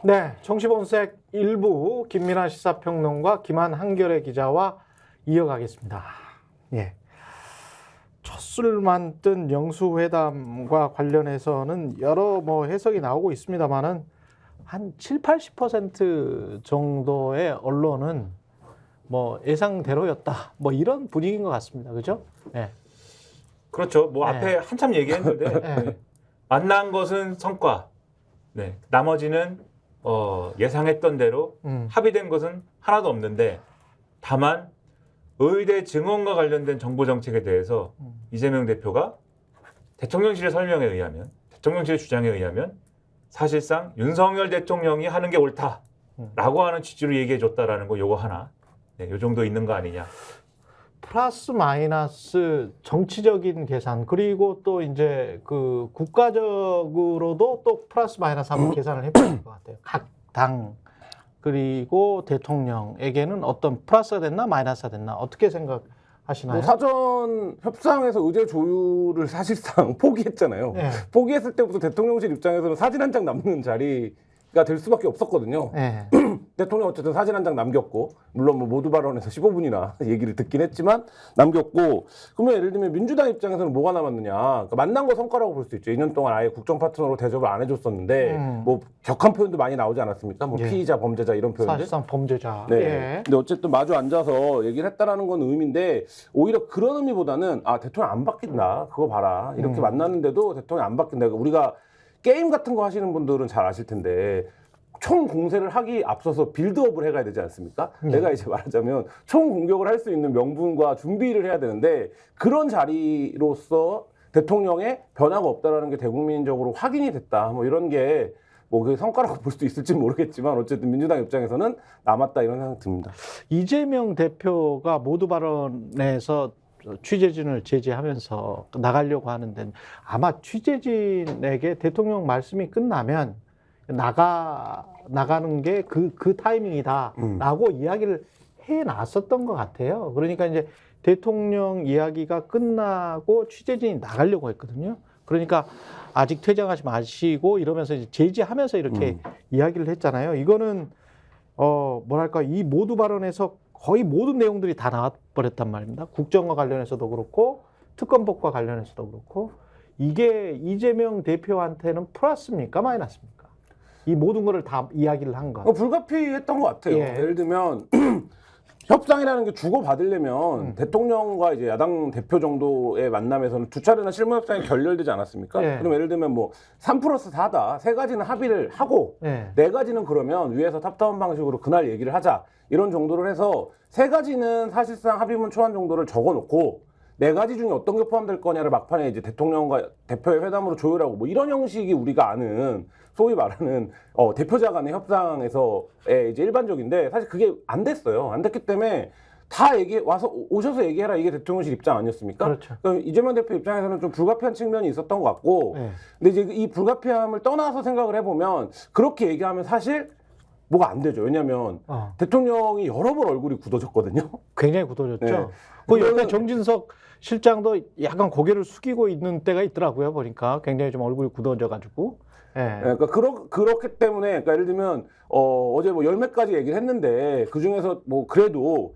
네, 정치본색 일부 김민하 시사평론가 김한 한겨레 기자와 이어가겠습니다. 예. 첫 술만 뜬 영수회담과 관련해서는 여러 해석이 나오고 있습니다만은 한 7, 80% 정도의 언론은 예상대로였다. 이런 분위기인 것 같습니다. 그죠? 예. 그렇죠. 앞에 한참 얘기했는데 네. 만난 것은 성과. 네. 나머지는 예상했던 대로 합의된 것은 하나도 없는데 다만 의대 증언과 관련된 정보 정책에 대해서 이재명 대표가 대통령실의 설명에 의하면 대통령실의 주장에 의하면 사실상 윤석열 대통령이 하는 게 옳다라고 하는 취지로 얘기해 줬다라는 거 요거 하나. 네, 요 정도 있는 거 아니냐. 플러스 마이너스 정치적인 계산 그리고 또 이제 그 국가적으로도 또 플러스 마이너스 한번 계산을 해봐야 될 것 같아요. 각 당 그리고 대통령에게는 어떤 플러스가 됐나 마이너스가 됐나 어떻게 생각하시나요? 사전 협상에서 의제 조율을 사실상 포기했잖아요. 네. 포기했을 때부터 대통령실 입장에서는 사진 한 장 남는 자리가 될 수밖에 없었거든요. 네. 대통령 어쨌든 사진 한 장 남겼고 물론 모두 발언에서 15분이나 얘기를 듣긴 했지만 남겼고 그러면 예를 들면 민주당 입장에서는 뭐가 남았느냐 그러니까 만난 거 성과라고 볼 수 있죠. 2년 동안 아예 국정 파트너로 대접을 안 해줬었는데 격한 표현도 많이 나오지 않았습니까? 예. 피의자 범죄자 이런 표현들 사실상 범죄자. 네. 예. 근데 어쨌든 마주 앉아서 얘기를 했다라는 건 의미인데 오히려 그런 의미보다는 대통령 안 바뀐다 그거 봐라 이렇게 만났는데도 대통령 안 바뀐다. 그러니까 우리가 게임 같은 거 하시는 분들은 잘 아실 텐데 총 공세를 하기 앞서서 빌드업을 해가야 되지 않습니까? 내가 이제 말하자면 총 공격을 할 수 있는 명분과 준비를 해야 되는데 그런 자리로서 대통령의 변화가 없다라는 게 대국민적으로 확인이 됐다. 이런 게 그 성과라고 볼 수도 있을지 모르겠지만 어쨌든 민주당 입장에서는 남았다 이런 생각이 듭니다. 이재명 대표가 모두 발언에서 취재진을 제지하면서 나가려고 하는데 아마 취재진에게 대통령 말씀이 끝나면 나가는 게 그 타이밍이다라고 이야기를 해놨었던 것 같아요. 그러니까 이제 대통령 이야기가 끝나고 취재진이 나가려고 했거든요. 그러니까 아직 퇴장하지 마시고 이러면서 이제 제지하면서 이렇게 이야기를 했잖아요. 이거는 뭐랄까 이 모두 발언에서 거의 모든 내용들이 다 나와버렸단 말입니다. 국정과 관련해서도 그렇고 특검법과 관련해서도 그렇고 이게 이재명 대표한테는 플러스입니까 마이너스입니까? 이 모든 거를 다 이야기를 한 거. 불가피했던 것 같아요. 예. 예를 들면 협상이라는 게 주고받으려면 대통령과 이제 야당 대표 정도의 만남에서는 두 차례나 실무 협상이 결렬되지 않았습니까? 예. 그럼 예를 들면 3+4다. 세 가지는 합의를 하고 예. 네 가지는 그러면 위에서 탑다운 방식으로 그날 얘기를 하자. 이런 정도를 해서 세 가지는 사실상 합의문 초안 정도를 적어놓고 네 가지 중에 어떤 게 포함될 거냐를 막판에 이제 대통령과 대표의 회담으로 조율하고 이런 형식이 우리가 아는 소위 말하는 대표자 간의 협상에서의 이제 일반적인데 사실 그게 안 됐어요. 안 됐기 때문에 다 오셔서 얘기해라 이게 대통령실 입장 아니었습니까? 그렇죠. 그럼 이재명 대표 입장에서는 좀 불가피한 측면이 있었던 것 같고 네. 근데 이제 이 불가피함을 떠나서 생각을 해보면 그렇게 얘기하면 사실 뭐가 안 되죠. 왜냐하면 대통령이 여러 번 얼굴이 굳어졌거든요. 굉장히 굳어졌죠. 네. 그 옆에 정진석 실장도 약간 고개를 숙이고 있는 때가 있더라고요. 보니까 굉장히 좀 얼굴이 굳어져가지고. 예. 그러니까 그렇기 때문에 그러니까 예를 들면 어제 열 몇 가지 얘기를 했는데 그 중에서 그래도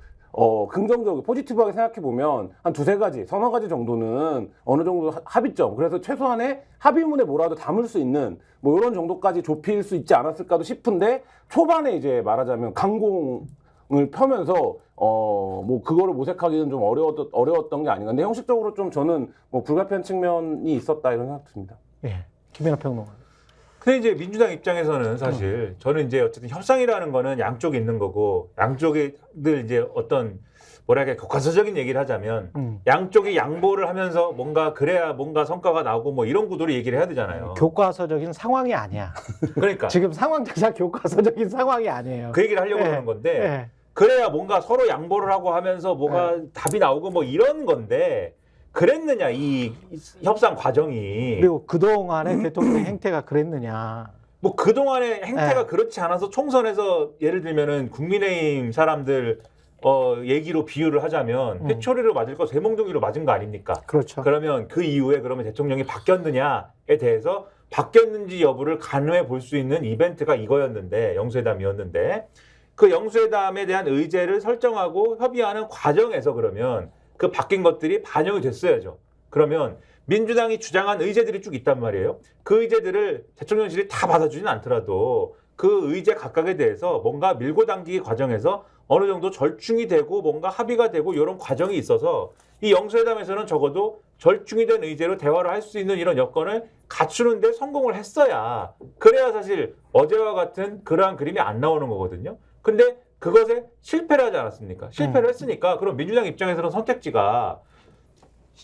긍정적으로 포지티브하게 생각해 보면 한 두세 가지, 서너 가지 정도는 어느 정도 합의점. 그래서 최소한의 합의문에 뭐라도 담을 수 있는 이런 정도까지 좁힐 수 있지 않았을까도 싶은데 초반에 이제 말하자면 강공을 펴면서 그거를 모색하기는 좀 어려웠던 게 아닌가. 근데 형식적으로 좀 저는 불가피한 측면이 있었다 이런 생각 듭니다. 예. 김민하 평론가. 근데 이제 민주당 입장에서는 사실 저는 이제 어쨌든 협상이라는 거는 양쪽에 있는 거고 양쪽들 이제 어떤 뭐랄까 교과서적인 얘기를 하자면 양쪽이 양보를 하면서 그래야 뭔가 성과가 나오고 이런 구도로 얘기를 해야 되잖아요. 교과서적인 상황이 아니야. 그러니까 지금 상황 자체가 교과서적인 상황이 아니에요. 그 얘기를 하려고 하는 건데 그래야 뭔가 서로 양보를 하고 하면서 답이 나오고 이런 건데 그랬느냐 이 협상 과정이. 그리고 그동안의 대통령 행태가 그랬느냐. 그동안의 행태가 그렇지 않아서 총선에서 예를 들면은 국민의힘 사람들 얘기로 비유를 하자면 회초리로 맞을 거 쇠몽둥이로 맞은 거 아닙니까? 그렇죠. 그러면 그 이후에 그러면 대통령이 바뀌었느냐에 대해서 바뀌었는지 여부를 간호해 볼 수 있는 이벤트가 이거였는데 영수회담이었는데 그 영수회담에 대한 의제를 설정하고 협의하는 과정에서 그러면 그 바뀐 것들이 반영이 됐어야죠. 그러면 민주당이 주장한 의제들이 쭉 있단 말이에요. 그 의제들을 대통령실이 다 받아주진 않더라도 그 의제 각각에 대해서 뭔가 밀고 당기기 과정에서 어느 정도 절충이 되고 뭔가 합의가 되고 이런 과정이 있어서 이 영수회담에서는 적어도 절충이 된 의제로 대화를 할 수 있는 이런 여건을 갖추는데 성공을 했어야 그래야 사실 어제와 같은 그러한 그림이 안 나오는 거거든요. 근데 그것에 실패를 하지 않았습니까? 실패를 했으니까 그럼 민주당 입장에서는 선택지가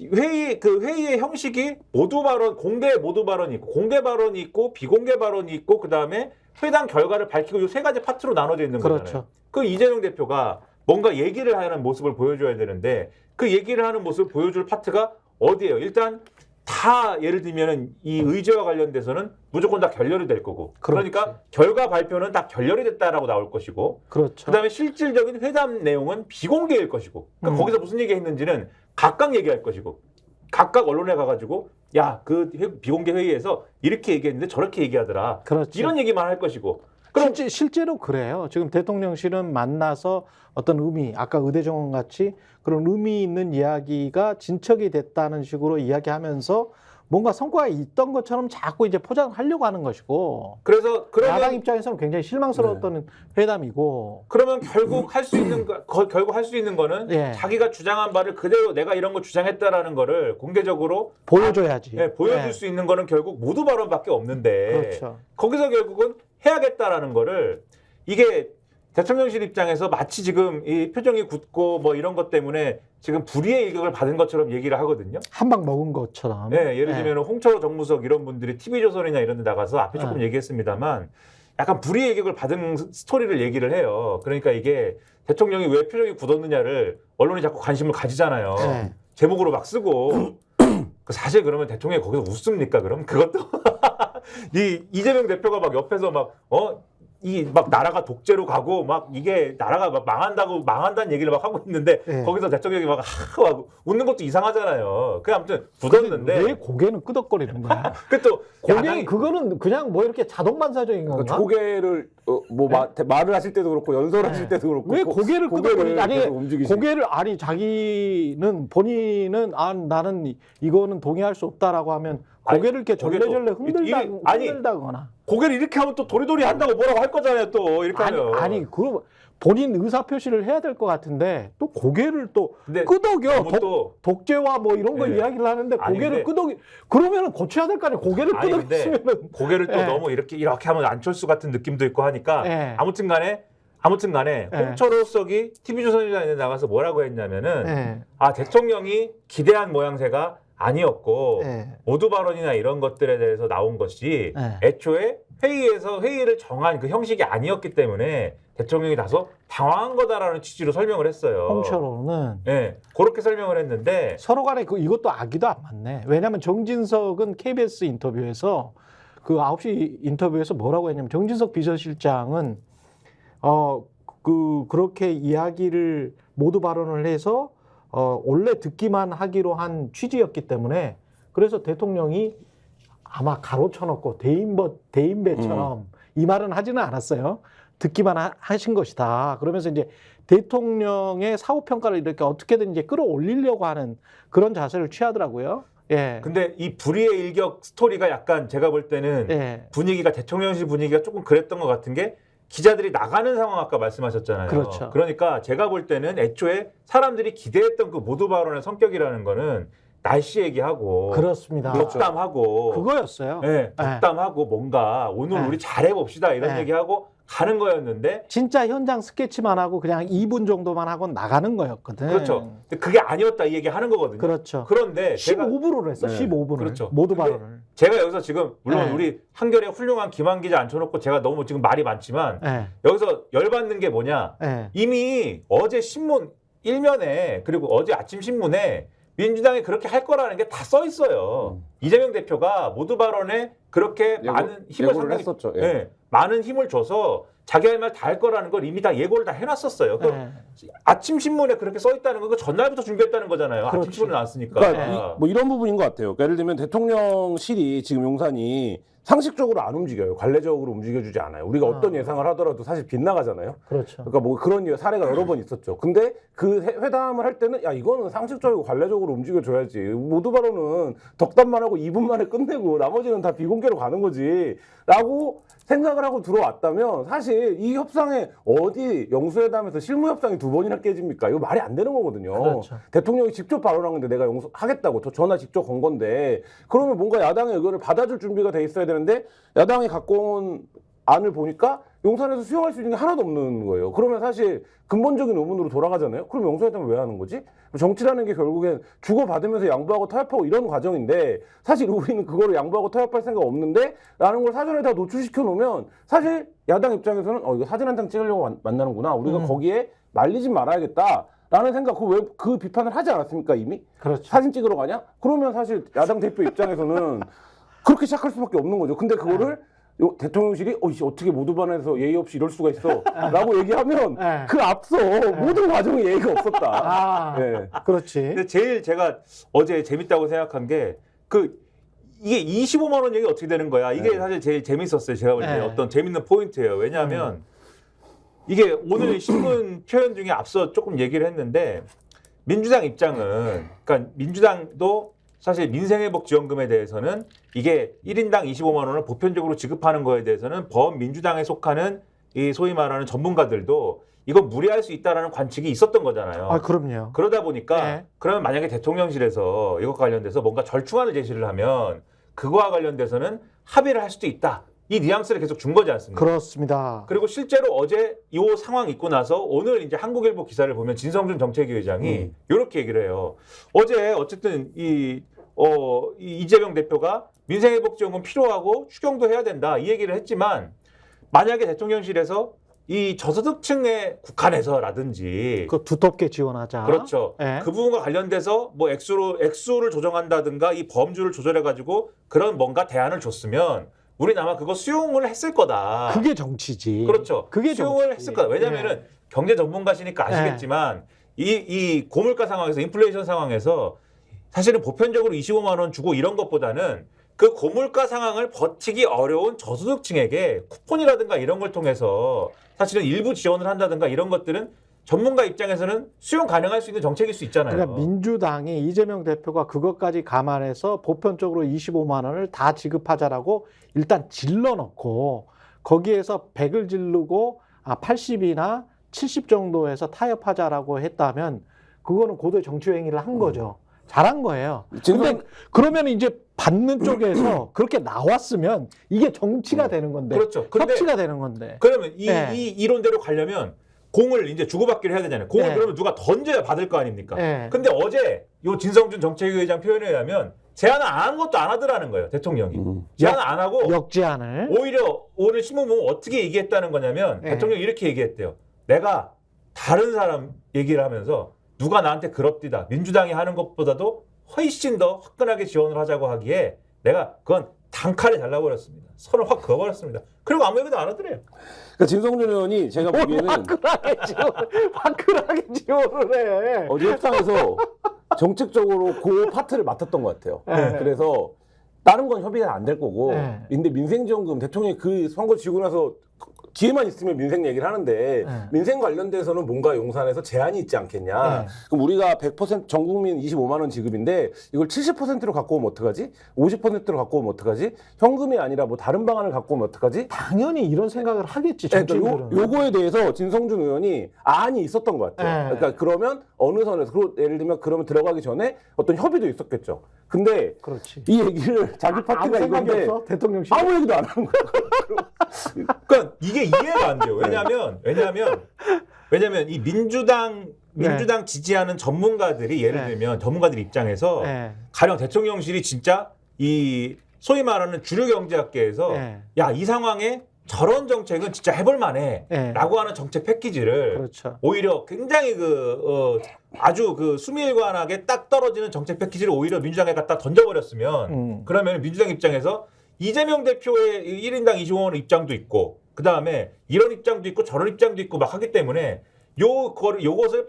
회의의 형식이 모두 발언, 공개 모두 발언이 있고, 공개 발언이 있고, 비공개 발언이 있고, 그 다음에 회담 결과를 밝히고 이 세 가지 파트로 나눠져 있는 거잖아요. 그렇죠. 그 이재명 대표가 뭔가 얘기를 하는 모습을 보여줘야 되는데 그 얘기를 하는 모습을 보여줄 파트가 어디예요? 일단 다 예를 들면은 이 의제와 관련돼서는 무조건 다 결렬이 될 거고, 그렇지. 그러니까 결과 발표는 다 결렬이 됐다라고 나올 것이고, 그렇죠. 그다음에 실질적인 회담 내용은 비공개일 것이고, 그러니까 거기서 무슨 얘기했는지는 각각 얘기할 것이고, 각각 언론에 가가지고 야, 그 비공개 회의에서 이렇게 얘기했는데 저렇게 얘기하더라. 그렇죠. 이런 얘기만 할 것이고. 그럼 실제로 그래요. 지금 대통령실은 만나서 어떤 의미, 아까 의대정원 같이 그런 의미 있는 이야기가 진척이 됐다는 식으로 이야기하면서 뭔가 성과가 있던 것처럼 자꾸 이제 포장하려고 하는 것이고. 그래서 야당 그러면 입장에서는 굉장히 실망스러웠던 회담이고. 그러면 결국 할 수 있는 결국 할 수 있는 거는 예. 자기가 주장한 바를 그대로 내가 이런 거 주장했다라는 거를 공개적으로 보여줘야지. 보여줄 예. 수 있는 거는 결국 모두 발언밖에 없는데 그렇죠. 거기서 결국은 해야겠다라는 거를 이게 대통령실 입장에서 마치 지금 이 표정이 굳고 뭐 이런 것 때문에 지금 불의의 일격을 받은 것처럼 얘기를 하거든요. 한 방 먹은 것처럼. 네, 예를 예. 들면 홍철호 정무석 이런 분들이 TV조선이나 이런 데 나가서 앞에 조금 얘기했습니다만 약간 불의의 일격을 받은 스토리를 얘기를 해요. 그러니까 이게 대통령이 왜 표정이 굳었느냐를 언론이 자꾸 관심을 가지잖아요. 네. 제목으로 막 쓰고. 사실 그러면 대통령이 거기서 웃습니까? 그럼 그것도 이재명 대표가 막 옆에서 막 나라가 독재로 가고 막 이게 나라가 막 망한다는 얘기를 막 하고 있는데 네. 거기서 대통령이 막 웃는 것도 이상하잖아요. 그 아무튼 굳었는데 왜 고개는 끄덕거리는 거야? 그또 고개 그거는 그냥 뭐 이렇게 자동 반사적인 건가? 고개를 말을 하실 때도 그렇고 연설하실 때도 그렇고 왜 고개를 끄덕거리지? 아니 계속 움직이시고. 고개를 자기는 본인은 나는 이거는 동의할 수 없다라고 하면 고개를 이렇게 절레절레 흔들다거나 고개를 이렇게 하면 또 도리도리 한다고 뭐라고 할 거잖아요. 또 이렇게 하면 그 본인 의사 표시를 해야 될 것 같은데 또 고개를 또 근데 끄덕여 또 독재와 뭐 이런 거 네. 이야기를 하는데 아니, 고개를 근데- 끄덕이 그러면은 고쳐야 될 거 아니에요. 고개를 아니, 근데 끄덕이면은 고개를 또 예. 너무 이렇게 하면 안철수 같은 느낌도 있고 하니까 예. 아무튼 간에 예. 홍철호 석이 TV조선에 나가서 뭐라고 했냐면은 예. 대통령이 기대한 모양새가 아니었고 예. 모두 발언이나 이런 것들에 대해서 나온 것이 예. 애초에 회의를 정한 그 형식이 아니었기 때문에 대통령이 다소 당황한 거다라는 취지로 설명을 했어요. 홍철호는 네, 그렇게 설명을 했는데 서로 간에 이것도 아기도 안 맞네. 왜냐하면 정진석은 KBS 인터뷰에서 그 9시 인터뷰에서 뭐라고 했냐면 정진석 비서실장은 그렇게 이야기를 모두 발언을 해서 원래 듣기만 하기로 한 취지였기 때문에 그래서 대통령이 아마 가로쳐놓고 대인배처럼 이 말은 하지는 않았어요. 듣기만 하신 것이다. 그러면서 이제 대통령의 사후 평가를 이렇게 어떻게든 이제 끌어올리려고 하는 그런 자세를 취하더라고요. 예. 근데 이 불의의 일격 스토리가 약간 제가 볼 때는 예. 분위기가 대통령실 분위기가 조금 그랬던 것 같은 게 기자들이 나가는 상황 아까 말씀하셨잖아요. 그렇죠. 그러니까 제가 볼 때는 애초에 사람들이 기대했던 그 모두 발언의 성격이라는 거는 날씨 얘기하고 그렇습니다. 덕담하고 그거였어요. 네, 덕담하고 뭔가 오늘 네. 우리 잘해봅시다 이런 네. 얘기하고 가는 거였는데 진짜 현장 스케치만 하고 그냥 2분 정도만 하고 나가는 거였거든. 그렇죠. 근데 그게 아니었다 이 얘기 하는 거거든요. 그렇죠. 그런데 제가 15분을 했어. 네. 15분을. 그렇죠. 모두 근데 발언을. 제가 여기서 지금 물론 네. 우리 한결의 훌륭한 김한 기자 앉혀놓고 제가 너무 지금 말이 많지만 예. 여기서 열받는 게 뭐냐 예. 이미 어제 신문 일면에 그리고 어제 아침 신문에 민주당이 그렇게 할 거라는 게 다 써 있어요. 이재명 대표가 모두 발언에 그렇게 많은 힘을 예고를 상당히 했었죠. 예. 예, 많은 힘을 줘서 자기 할 말 다 할 거라는 걸 이미 다 예고를 다 해놨었어요. 그 네. 아침 신문에 그렇게 써 있다는 거 그 전날부터 준비했다는 거잖아요. 아침 그렇지. 신문에 나왔으니까. 그러니까 뭐 이런 부분인 것 같아요. 그러니까 예를 들면 대통령실이 지금 용산이 상식적으로 안 움직여요. 관례적으로 움직여주지 않아요. 우리가 어떤 예상을 하더라도 사실 빗나가잖아요. 그렇죠. 그러니까 뭐 그런 사례가 여러 번 있었죠. 근데 그 회담을 할 때는 야 이거는 상식적이고 관례적으로 움직여줘야지. 모두 발언은 덕담만 하고 2분 만에 끝내고 나머지는 다 비공개로 가는 거지. 라고 생각을 하고 들어왔다면 사실 이 협상에 어디 영수회담에서 실무협상이 2번이나 깨집니까? 이거 말이 안 되는 거거든요. 그렇죠. 대통령이 직접 발언한 건데 내가 하겠다고 전화 직접 건 건데 그러면 뭔가 야당의 의견을 받아줄 준비가 돼 있어야 되는데 야당이 갖고 온 안을 보니까 용산에서 수용할 수 있는 게 하나도 없는 거예요. 그러면 사실 근본적인 의문으로 돌아가잖아요. 그럼 영수회담을 왜 하는 거지? 정치라는 게 결국엔 주고받으면서 양보하고 타협하고 이런 과정인데 사실 우리는 그거를 양보하고 타협할 생각 없는데 라는 걸 사전에 다 노출시켜 놓으면 사실 야당 입장에서는 이거 사진 한 장 찍으려고 만나는구나. 우리가 거기에 말리지 말아야겠다. 라는 생각, 그 비판을 하지 않았습니까, 이미? 그렇죠. 사진 찍으러 가냐? 그러면 사실 야당 대표 입장에서는 그렇게 시작할 수밖에 없는 거죠. 근데 그거를 대통령실이 어떻게 모두 반에서 예의 없이 이럴 수가 있어 라고 얘기하면 네. 그 앞서 모든 과정에 예의가 없었다. 아, 네. 그렇지. 근데 제일 제가 어제 재밌다고 생각한 게 이게 25만 원 얘기 어떻게 되는 거야? 이게 네. 사실 제일 재밌었어요. 제가 볼 때 네. 어떤 재밌는 포인트예요. 왜냐하면 이게 오늘 신문 표현 중에 앞서 조금 얘기를 했는데 민주당 입장은 그러니까 민주당도 사실 민생회복지원금에 대해서는 이게 1인당 25만 원을 보편적으로 지급하는 거에 대해서는 범민주당에 속하는 이 소위 말하는 전문가들도 이거 무리할 수 있다라는 관측이 있었던 거잖아요. 아, 그럼요. 그러다 보니까 네. 그러면 만약에 대통령실에서 이것과 관련돼서 뭔가 절충안을 제시를 하면 그거와 관련돼서는 합의를 할 수도 있다. 이 뉘앙스를 계속 준 거지 않습니까? 그렇습니다. 그리고 실제로 어제 이 상황 있고 나서 오늘 이제 한국일보 기사를 보면 진성준 정책위 의장이 이렇게 얘기를 해요. 어제 어쨌든 이 이재명 대표가 민생회복지원금 필요하고 추경도 해야 된다 이 얘기를 했지만 만약에 대통령실에서 이 저소득층에 국한해서라든지 그 두텁게 지원하자. 그렇죠. 네. 그 부분과 관련돼서 뭐 액수를 조정한다든가 이 범주를 조절해 가지고 그런 뭔가 대안을 줬으면 우리는 아마 그거 수용을 했을 거다. 그게 정치지. 그렇죠. 그게 수용을 정치지. 했을 거다. 왜냐하면은 경제 전문가시니까 아시겠지만 이 고물가 상황에서 인플레이션 상황에서 사실은 보편적으로 25만 원 주고 이런 것보다는 그 고물가 상황을 버티기 어려운 저소득층에게 쿠폰이라든가 이런 걸 통해서 사실은 일부 지원을 한다든가 이런 것들은 전문가 입장에서는 수용 가능할 수 있는 정책일 수 있잖아요. 그러니까 민주당이 이재명 대표가 그것까지 감안해서 보편적으로 25만 원을 다 지급하자라고 일단 질러놓고 거기에서 100을 지르고 80이나 70 정도에서 타협하자라고 했다면 그거는 고도의 정치 행위를 한 거죠. 잘한 거예요. 근데 그러면 이제 받는 쪽에서 그렇게 나왔으면 이게 정치가 되는 건데. 그렇죠. 근데 협치가 되는 건데. 그러면 네. 이 이론대로 가려면 공을 이제 주고받기를 해야 되잖아요. 공을 네. 그러면 누가 던져야 받을 거 아닙니까? 네. 근데 어제 요 진성준 정책위 의장 표현에 의하면 제안을 안 한 것도 안 하더라는 거예요. 대통령이. 제안을 안 하고 역제안을. 오히려 오늘 신문 보면 어떻게 얘기했다는 거냐면 네. 대통령이 이렇게 얘기했대요. 내가 다른 사람 얘기를 하면서 누가 나한테 그럽디다. 민주당이 하는 것보다도 훨씬 더 화끈하게 지원을 하자고 하기에 내가 그건 단칼에 잘라버렸습니다. 선을 확 그어버렸습니다. 그리고 아무 얘기도 안 하더래요. 그러니까 진성준 의원이 제가 보기에는 화끈하게 지원을 해. 어제 협상에서 정책적으로 그 파트를 맡았던 것 같아요. 네. 그래서 다른 건 협의가 안 될 거고 네. 근데 민생지원금 대통령이 그 선거 지고 나서 기회만 있으면 민생 얘기를 하는데 네. 민생 관련돼서는 뭔가 용산에서 제한이 있지 않겠냐. 네. 그럼 우리가 100% 전 국민 25만 원 지급인데 이걸 70%로 갖고 오면 어떡하지? 50%로 갖고 오면 어떡하지? 현금이 아니라 뭐 다른 방안을 갖고 오면 어떡하지? 당연히 이런 생각을 하겠지. 그러니까 정치인들은. 요거에 대해서 진성준 의원이 안이 있었던 것 같아요. 네. 그러니까 그러면 어느 선에서 예를 들면 그러면 들어가기 전에 어떤 협의도 있었겠죠. 근데 그렇지. 이 얘기를 자기 아무 파트가 생각이 이건데 없어? 대통령실. 아무 얘기도 안 하는 거야. 그러니까 이게 이해가 안 돼요. 왜냐하면 이 민주당 지지하는 전문가들이 예를 네. 들면 전문가들 입장에서 네. 가령 대통령실이 진짜 이 소위 말하는 주류 경제학계에서 네. 야, 이 상황에 저런 정책은 진짜 해볼 만해 네. 라고 하는 정책 패키지를 그렇죠. 오히려 굉장히 아주 수미일관하게 딱 떨어지는 정책 패키지를 오히려 민주당에 갖다 던져버렸으면 그러면 민주당 입장에서 이재명 대표의 1인당 25원 입장도 있고 그 다음에 이런 입장도 있고 저런 입장도 있고 막 하기 때문에 요것을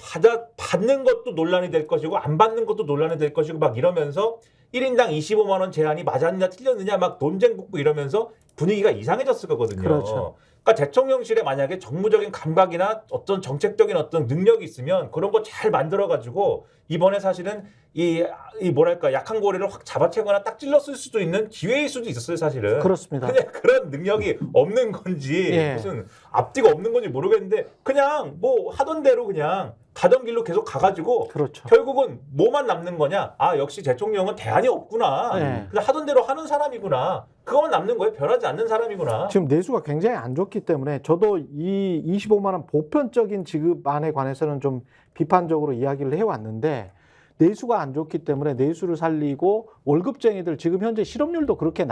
받는 것도 논란이 될 것이고 안 받는 것도 논란이 될 것이고 막 이러면서 1인당 25만 원 제한이 맞았느냐 틀렸느냐 막 논쟁 붙고 이러면서 분위기가 이상해졌을 거거든요. 그렇죠. 그러니까 대통령실에 만약에 정무적인 감각이나 어떤 정책적인 어떤 능력이 있으면 그런 거 잘 만들어 가지고 이번에 사실은 이 뭐랄까 약한 고리를 확 잡아채거나 딱 찔렀을 수도 있는 기회일 수도 있었어요, 사실은. 그렇습니다. 근데 그런 능력이 없는 건지 예. 무슨 앞뒤가 없는 건지 모르겠는데 그냥 뭐 하던 대로 그냥 가던 길로 계속 가가지고 그렇죠. 결국은 뭐만 남는 거냐? 아 역시 대통령은 대안이 없구나. 네. 그냥 하던 대로 하는 사람이구나. 그거만 남는 거예요. 변하지 않는 사람이구나. 지금 내수가 굉장히 안 좋기 때문에 저도 이 25만 원 보편적인 지급안에 관해서는 좀 비판적으로 이야기를 해왔는데 내수가 안 좋기 때문에 내수를 살리고 월급쟁이들 지금 현재 실업률도 그렇게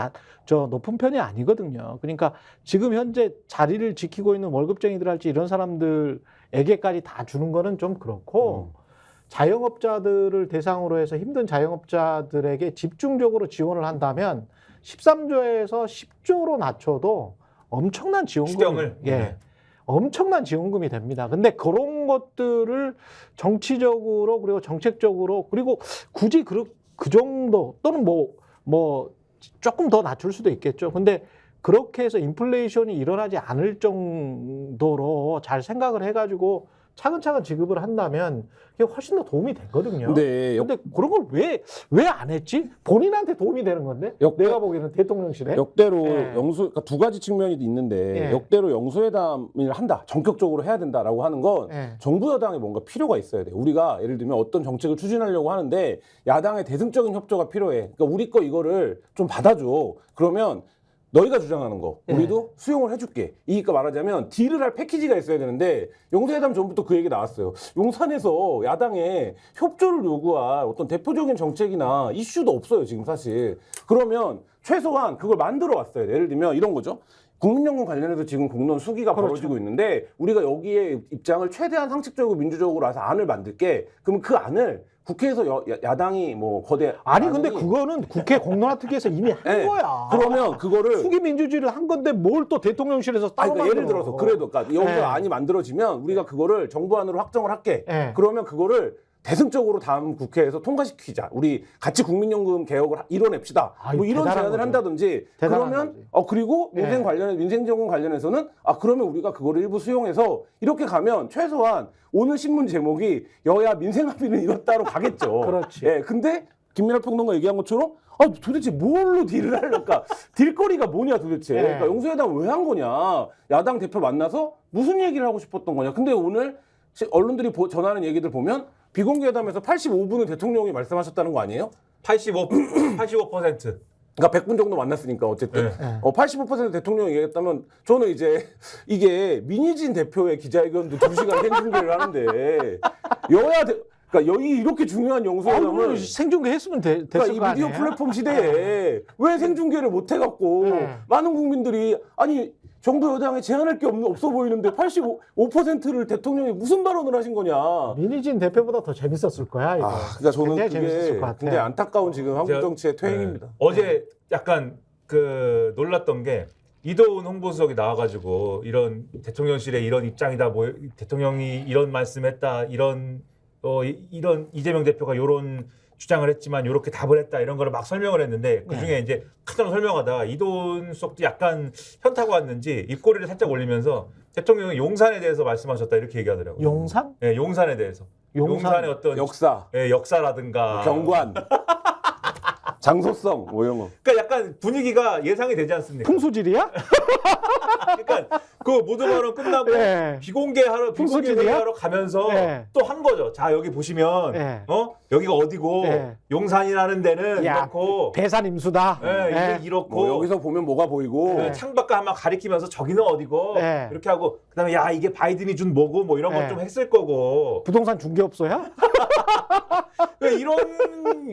높은 편이 아니거든요. 그러니까 지금 현재 자리를 지키고 있는 월급쟁이들 할지 이런 사람들에게까지 다 주는 거는 좀 그렇고 자영업자들을 대상으로 해서 힘든 자영업자들에게 집중적으로 지원을 한다면 13조에서 10조로 낮춰도 엄청난 지원금을 추경을 엄청난 지원금이 됩니다. 근데 그런 것들을 정치적으로 그리고 정책적으로 그리고 굳이 그 정도 또는 뭐 조금 더 낮출 수도 있겠죠. 근데 그렇게 해서 인플레이션이 일어나지 않을 정도로 잘 생각을 해가지고 차근차근 지급을 한다면 그게 훨씬 더 도움이 되거든요. 네. 근데 그런 걸 왜 안 했지? 본인한테 도움이 되는 건데? 내가 보기에는 대통령실에. 역대로 예. 그러니까 두 가지 측면이 있는데 예. 역대로 영수회담을 한다. 전격적으로 해야 된다라고 하는 건 예. 정부 여당에 뭔가 필요가 있어야 돼요. 우리가 예를 들면 어떤 정책을 추진하려고 하는데 야당의 대승적인 협조가 필요해. 그러니까 우리 거 이거를 좀 받아줘. 그러면 너희가 주장하는 거 우리도 수용을 해줄게. 그러니까 말하자면 딜을 할 패키지가 있어야 되는데 영수회담 전부터 그 얘기 나왔어요. 용산에서 야당에 협조를 요구할 어떤 대표적인 정책이나 이슈도 없어요 지금 사실. 그러면 최소한 그걸 만들어 왔어야 돼. 예를 들면 이런 거죠. 국민연금 관련해서 지금 공론 수기가 그렇죠. 벌어지고 있는데 우리가 여기에 입장을 최대한 상식적이고 민주적으로 해서 안을 만들게. 그럼 그 안을 국회에서 야당이 뭐 거대 아니 근데 그거는 국회 공론화특위에서 이미 한 네. 거야. 그러면 그거를 수기 민주주의를 한 건데 뭘 또 대통령실에서 따로 그러니까 예를 만들어. 들어서 그래도 그러니까 여기서 네. 안이 만들어지면 우리가 그거를 정부안으로 확정을 할게. 네. 그러면 그거를 대승적으로 다음 국회에서 통과시키자. 우리 같이 국민연금 개혁을 이뤄냅시다. 아유, 뭐 이런 대단한 제안을 거죠. 한다든지 대단한 그러면 거지. 그리고 네. 민생정금 관련해서는 그러면 우리가 그거를 일부 수용해서 이렇게 가면 최소한 오늘 신문 제목이 여야 민생 합의는 이뤘다로 가겠죠. 그렇지. 예, 근데 김민하 평론가 얘기한 것처럼 도대체 뭘로 딜을 하려까? 딜거리가 뭐냐 도대체. 네. 그러니까 영수회담 왜 한 거냐? 야당 대표 만나서 무슨 얘기를 하고 싶었던 거냐? 근데 오늘 언론들이 전하는 얘기들 보면 비공개회담에서 85분은 대통령이 말씀하셨다는 거 아니에요? 85%. 그러니까 100분 정도 만났으니까 어쨌든 네. 85% 대통령이 얘기했다면 저는 이제 이게 민희진 대표의 기자회견도 2시간 생중계를 하는데 그러니까 여기 이렇게 중요한 영수회담을 생중계 했으면 됐을 그러니까 이 거 미디어 아니에요? 플랫폼 시대에 왜 생중계를 못 해갖고 네. 많은 국민들이 아니 정부 여당에 제한할 게 없어 보이는데 85%를 대통령이 무슨 발언을 하신 거냐. 민희진 대표보다 더 재밌었을 거야 이거. 그러니까 저는 굉장히 그게 재밌었을 것 같아. 근데 안타까운 지금 한국 정치의 퇴행입니다. 어제 약간 놀랐던 게 이도훈 홍보수석이 나와가지고 이런 대통령실의 이런 입장이다, 뭐 대통령이 이런 말씀했다, 이런 이재명 대표가 이런 주장을 했지만 이렇게 답을 했다 이런 거를 막 설명을 했는데 그 중에 이제 한참 설명하다가 이도훈 수석도 약간 현타가 왔는지 입꼬리를 살짝 올리면서 대통령이 용산에 대해서 말씀하셨다 이렇게 얘기하더라고요. 용산? 네, 용산에 대해서. 용산의 어떤 역사, 역사라든가 경관, 장소성 뭐 이런 거. 그러니까 약간 분위기가 예상이 되지 않습니까? 풍수질이야? 그러니까 그 모두 발언 끝나고 네. 비공개 풍수질이야? 회의하러 가면서 네. 또 한 거죠. 자 여기 보시면 네. 여기가 어디고 네. 용산이라는 데는 야, 이렇고 배산 임수다. 네, 이렇고 뭐 여기서 보면 뭐가 보이고 그 창밖을 한번 가리키면서 저기는 어디고 네. 이렇게 하고 그다음에 야 이게 바이든이 준 뭐고 뭐 이런 네. 것 좀 했을 거고 부동산 중개업소야?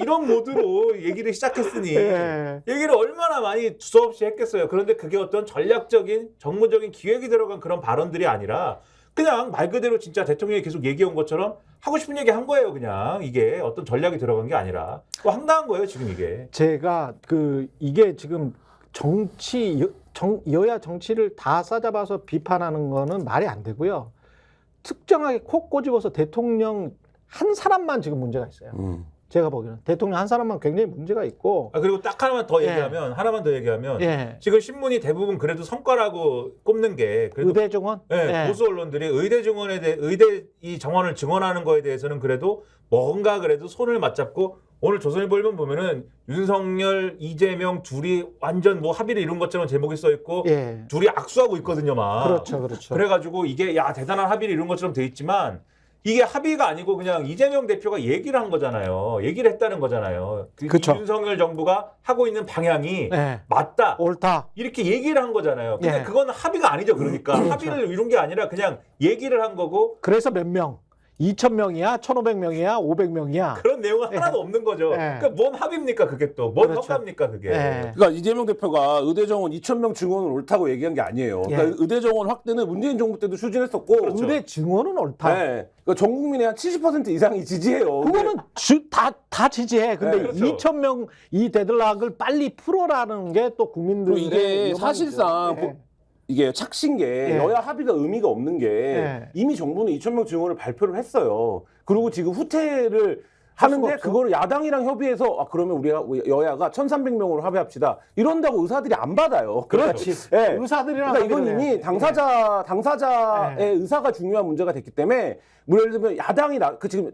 이런 모드로 얘기를 시작했으니 예. 얘기를 얼마나 많이 두서없이 했겠어요. 그런데 그게 어떤 전략적인 정무적인 기획이 들어간 그런 발언들이 아니라 그냥 말 그대로 진짜 대통령이 계속 얘기한 것처럼 하고 싶은 얘기 한 거예요. 그냥 이게 어떤 전략이 들어간 게 아니라 황당한 거예요. 지금 이게. 제가 이게 지금 정치 여야 정치를 다 싸잡아서 비판하는 거는 말이 안 되고요. 특정하게 콕 꼬집어서 대통령 한 사람만 지금 문제가 있어요. 제가 보기에는 대통령 한 사람만 굉장히 문제가 있고. 그리고 딱 하나만 더 예. 얘기하면 하나만 더 얘기하면 예. 지금 신문이 대부분 그래도 성과라고 꼽는 게 그래도 의대 정원? 예, 보수 언론들이 의대 증원에 대해 의대 이 정원을 증원하는 거에 대해서는 그래도 뭔가 그래도 손을 맞잡고 오늘 조선일보를 보면은 윤석열, 이재명 둘이 완전 뭐 합의를 이룬 것처럼 제목이 써 있고 예. 둘이 악수하고 있거든요, 막. 그렇죠, 그렇죠. 그래가지고 이게 야 대단한 합의를 이룬 것처럼 돼 있지만 이게 합의가 아니고 그냥 이재명 대표가 얘기를 한 거잖아요. 얘기를 했다는 거잖아요. 그쵸. 윤석열 정부가 하고 있는 방향이 예. 맞다. 옳다. 이렇게 얘기를 한 거잖아요. 근데 예. 그건 합의가 아니죠. 그러니까 합의를 이룬 게 아니라 그냥 얘기를 한 거고 그래서 몇 명? 2,000명이야? 1,500명이야? 500명이야? 그런 내용은 하나도 없는 거죠. 예. 그러니까 뭔 합의입니까 그게 또? 뭔 그렇죠. 성과입니까 그게? 예. 그러니까 이재명 대표가 의대 정원 2,000명 증원은 옳다고 얘기한 게 아니에요. 그러니까 예. 의대 정원 확대는 문재인 정부 때도 추진했었고, 그렇죠. 의대 증원은 옳다. 네. 그러니까 전 국민의 한 70% 이상이 지지해요. 그거는 다 지지해. 근데 네, 그렇죠. 2,000명 이 데드락을 빨리 풀어라는 게 또 국민들의 그리고 이게 요망이죠. 사실상 예. 이게 착신 게 예. 여야 합의가 의미가 없는 게 예. 이미 정부는 2,000명 증원을 발표를 했어요. 그리고 지금 후퇴를 하는데 없어. 그거를 야당이랑 협의해서 그러면 우리가 여야가 1,300명으로 합의합시다. 이런다고 의사들이 안 받아요. 그렇지. 예. 의사들이랑 그러니까 이건 합의를 이미 해야지. 당사자의 예. 의사가 중요한 문제가 됐기 때문에 뭐 예를 들면 야당이 지금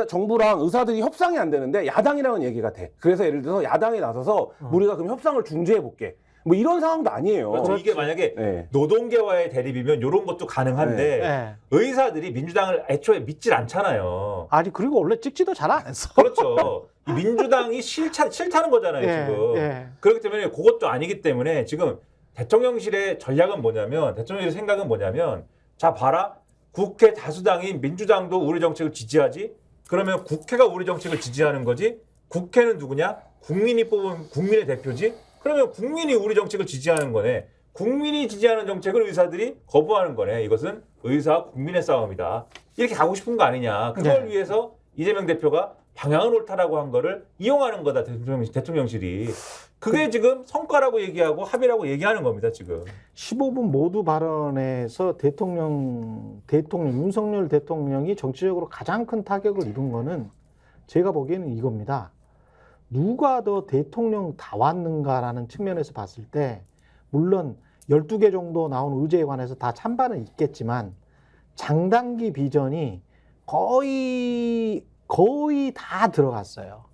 정부랑 의사들이 협상이 안 되는데 야당이랑은 얘기가 돼. 그래서 예를 들어서 야당이 나서서 우리가 그럼 협상을 중지해 볼게. 뭐 이런 상황도 아니에요. 그렇죠. 이게 만약에 네. 노동계와의 대립이면 이런 것도 가능한데 예. 의사들이 민주당을 애초에 믿질 않잖아요. 아니 그리고 원래 찍지도 잘 안 했어. 그렇죠. 이 민주당이 싫다는 거잖아요, 예, 지금. 예. 그렇기 때문에 그것도 아니기 때문에 지금 대통령실의 전략은 뭐냐면, 대통령실의 생각은 뭐냐면, 자, 봐라. 국회 다수당인 민주당도 우리 정책을 지지하지? 그러면 국회가 우리 정책을 지지하는 거지? 국회는 누구냐? 국민이 뽑은 국민의 대표지? 그러면 국민이 우리 정책을 지지하는 거네. 국민이 지지하는 정책을 의사들이 거부하는 거네. 이것은 의사와 국민의 싸움이다. 이렇게 가고 싶은 거 아니냐. 그걸 네. 위해서 이재명 대표가 방향은 옳다라고 한 거를 이용하는 거다. 대통령실이. 그게 지금 성과라고 얘기하고 합의라고 얘기하는 겁니다. 지금. 15분 모두 발언에서 대통령 윤석열 대통령이 정치적으로 가장 큰 타격을 입은 거는 제가 보기에는 이겁니다. 누가 더 대통령 다 왔는가라는 측면에서 봤을 때 물론 12개 정도 나온 의제에 관해서 다 찬반은 있겠지만 장단기 비전이 거의 다 들어갔어요.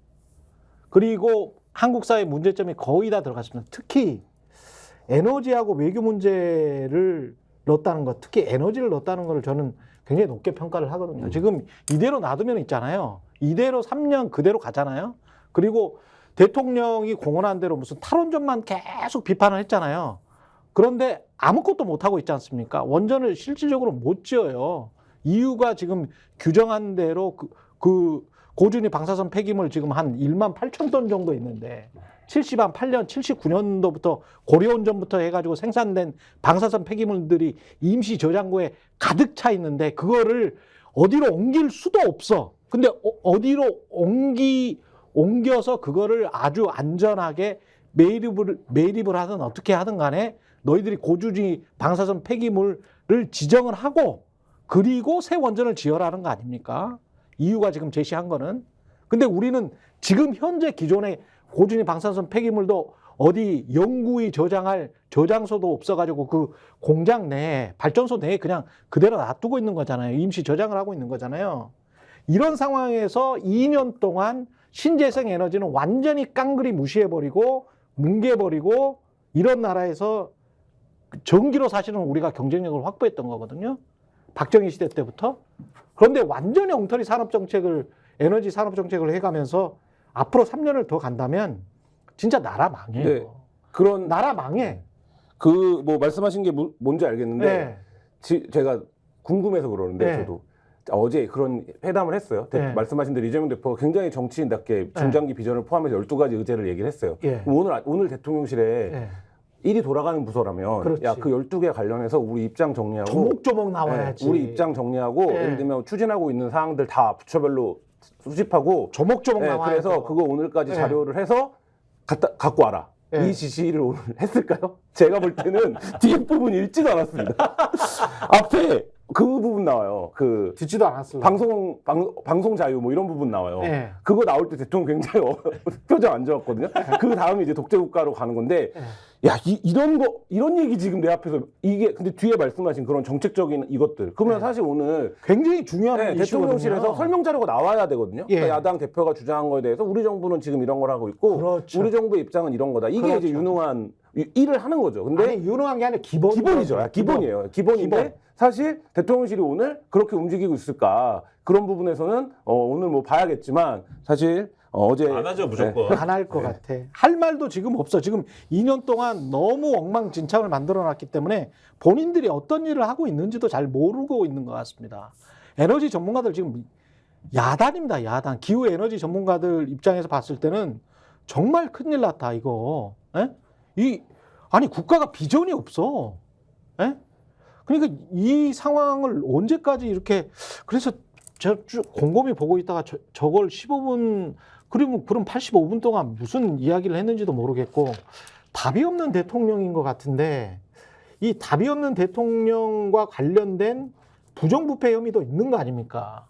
그리고 한국 사회 문제점이 거의 다 들어갔습니다. 특히 에너지하고 외교 문제를 넣었다는 것, 특히 에너지를 넣었다는 걸 저는 굉장히 높게 평가를 하거든요. 지금 이대로 놔두면 있잖아요. 이대로 3년 그대로 가잖아요. 그리고 대통령이 공언한 대로 무슨 탈원전만 계속 비판을 했잖아요. 그런데 아무것도 못하고 있지 않습니까? 원전을 실질적으로 못 지어요. 이유가 지금 규정한 대로 그 고준위 방사선 폐기물 지금 한 1만 8천 톤 정도 있는데 78년, 79년도부터 고려온전부터 해가지고 생산된 방사선 폐기물들이 임시 저장고에 가득 차 있는데 그거를 어디로 옮길 수도 없어. 근데 어디로 옮겨서 그거를 아주 안전하게 매립을 하든 어떻게 하든 간에 너희들이 고준위 방사선 폐기물을 지정을 하고 그리고 새 원전을 지어라는 거 아닙니까? 이유가 지금 제시한 거는. 근데 우리는 지금 현재 기존의 고준위 방사선 폐기물도 어디 영구히 저장할 저장소도 없어가지고 그 공장 내에 발전소 내에 그냥 그대로 놔두고 있는 거잖아요. 임시 저장을 하고 있는 거잖아요. 이런 상황에서 2년 동안 신재생 에너지는 완전히 깡그리 무시해버리고 뭉개버리고 이런 나라에서 전기로 사실은 우리가 경쟁력을 확보했던 거거든요. 박정희 시대 때부터. 그런데 완전히 엉터리 산업정책을 에너지 산업정책을 해가면서 앞으로 3년을 더 간다면 진짜 나라 망해요. 네. 그런 나라 망해. 그 뭐 말씀하신 게 뭔지 알겠는데 네. 제가 궁금해서 그러는데 네. 저도 어제 그런 회담을 했어요. 네. 말씀하신 대로 이재명 대표가 굉장히 정치인답게 중장기 비전을 포함해서 12가지 의제를 얘기를 했어요. 예. 오늘 대통령실에 예. 일이 돌아가는 부서라면 그렇지. 야, 그 12개 관련해서 우리 입장 정리하고 조목조목 나와야지. 우리 입장 정리하고 예. 예를 들면 추진하고 있는 사항들 다 부처별로 수집하고 조목조목 예, 나와야 그래서 돼요. 그거 오늘까지 예. 자료를 해서 갖고 와라. 예. 이 지시를 오늘 했을까요? 제가 볼 때는 뒤에 부분이 읽지도 않았습니다. 앞에 그 부분 나와요. 그 듣지도 않았어요. 방송 자유 뭐 이런 부분 나와요. 예. 그거 나올 때 대통령 굉장히 표정 안 좋았거든요. 그 다음에 이제 독재 국가로 가는 건데, 야, 이런 얘기 지금 내 앞에서 이게 근데 뒤에 말씀하신 그런 정책적인 이것들. 그러면 사실 오늘 굉장히 중요한 네, 이슈거든요. 대통령실에서 설명 자료가 나와야 되거든요. 예. 그러니까 야당 대표가 주장한 거에 대해서 우리 정부는 지금 이런 걸 하고 있고, 그렇죠. 우리 정부의 입장은 이런 거다. 이게 그렇죠. 이제 유능한 일을 하는 거죠. 근데 아니, 유능한 게 아니라 기본이죠. 기본이에요. 기본인데 기본. 사실 대통령실이 오늘 그렇게 움직이고 있을까? 그런 부분에서는 오늘 뭐 봐야겠지만 사실 어제 안 하죠 무조건. 안 할 것 같아. 할 말도 지금 없어. 지금 2년 동안 너무 엉망진창을 만들어놨기 때문에 본인들이 어떤 일을 하고 있는지도 잘 모르고 있는 것 같습니다. 에너지 전문가들 지금 야단입니다. 야단. 기후 에너지 전문가들 입장에서 봤을 때는 정말 큰일 났다 이거. 예? 아니 국가가 비전이 없어. 예? 그러니까 이 상황을 언제까지 이렇게 그래서 제가 쭉 곰곰이 보고 있다가 저걸 15분 그럼 85분 동안 무슨 이야기를 했는지도 모르겠고 답이 없는 대통령인 것 같은데 이 답이 없는 대통령과 관련된 부정부패 혐의도 있는 거 아닙니까?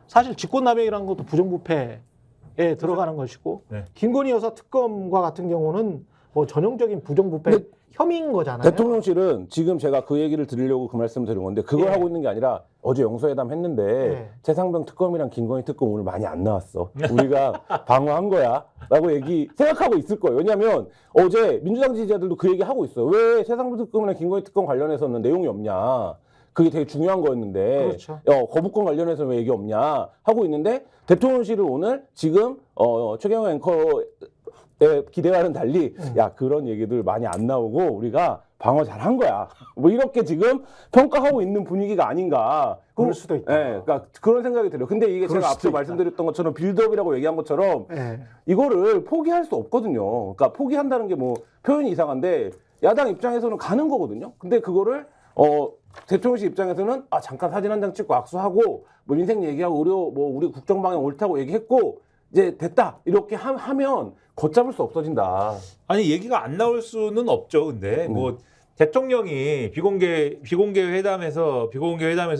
사실 직권남용이라는 것도 부정부패에 들어가는 것이고 네. 김건희 여사 특검과 같은 경우는 뭐 전형적인 부정부패 혐의인 거잖아요. 대통령실은 지금 제가 그 얘기를 드리려고 그 말씀을 드린 건데 그걸 예. 하고 있는 게 아니라 어제 영수회담 했는데 예. 최상병 특검이랑 김건희 특검 오늘 많이 안 나왔어. 우리가 방어한 거야 라고 생각하고 있을 거예요. 왜냐하면 어제 민주당 지지자들도 그 얘기 하고 있어요. 왜 최상병 특검이랑 김건희 특검 관련해서는 내용이 없냐. 그게 되게 중요한 거였는데 그렇죠. 거부권 관련해서 왜 얘기 없냐 하고 있는데 대통령실을 오늘 지금 최경영 앵커의 기대와는 달리 야 그런 얘기들 많이 안 나오고 우리가 방어 잘한 거야 뭐 이렇게 지금 평가하고 있는 분위기가 아닌가. 그럴 수도 있다. 예, 그러니까 그런 생각이 들어요. 근데 이게 그럴 제가 수도 앞서 있다. 말씀드렸던 것처럼 빌드업이라고 얘기한 것처럼 예. 이거를 포기할 수 없거든요. 그러니까 포기한다는 게 뭐 표현이 이상한데 야당 입장에서는 가는 거거든요. 근데 그거를 대통령실 입장에서는 잠깐 사진 한 장 찍고 악수하고 뭐 인생 얘기하고 우리 국정 방향 옳다고 얘기했고 이제 됐다 이렇게 하면 걷잡을 수 없어진다. 아니 얘기가 안 나올 수는 없죠. 근데 뭐 대통령이 비공개 회담에서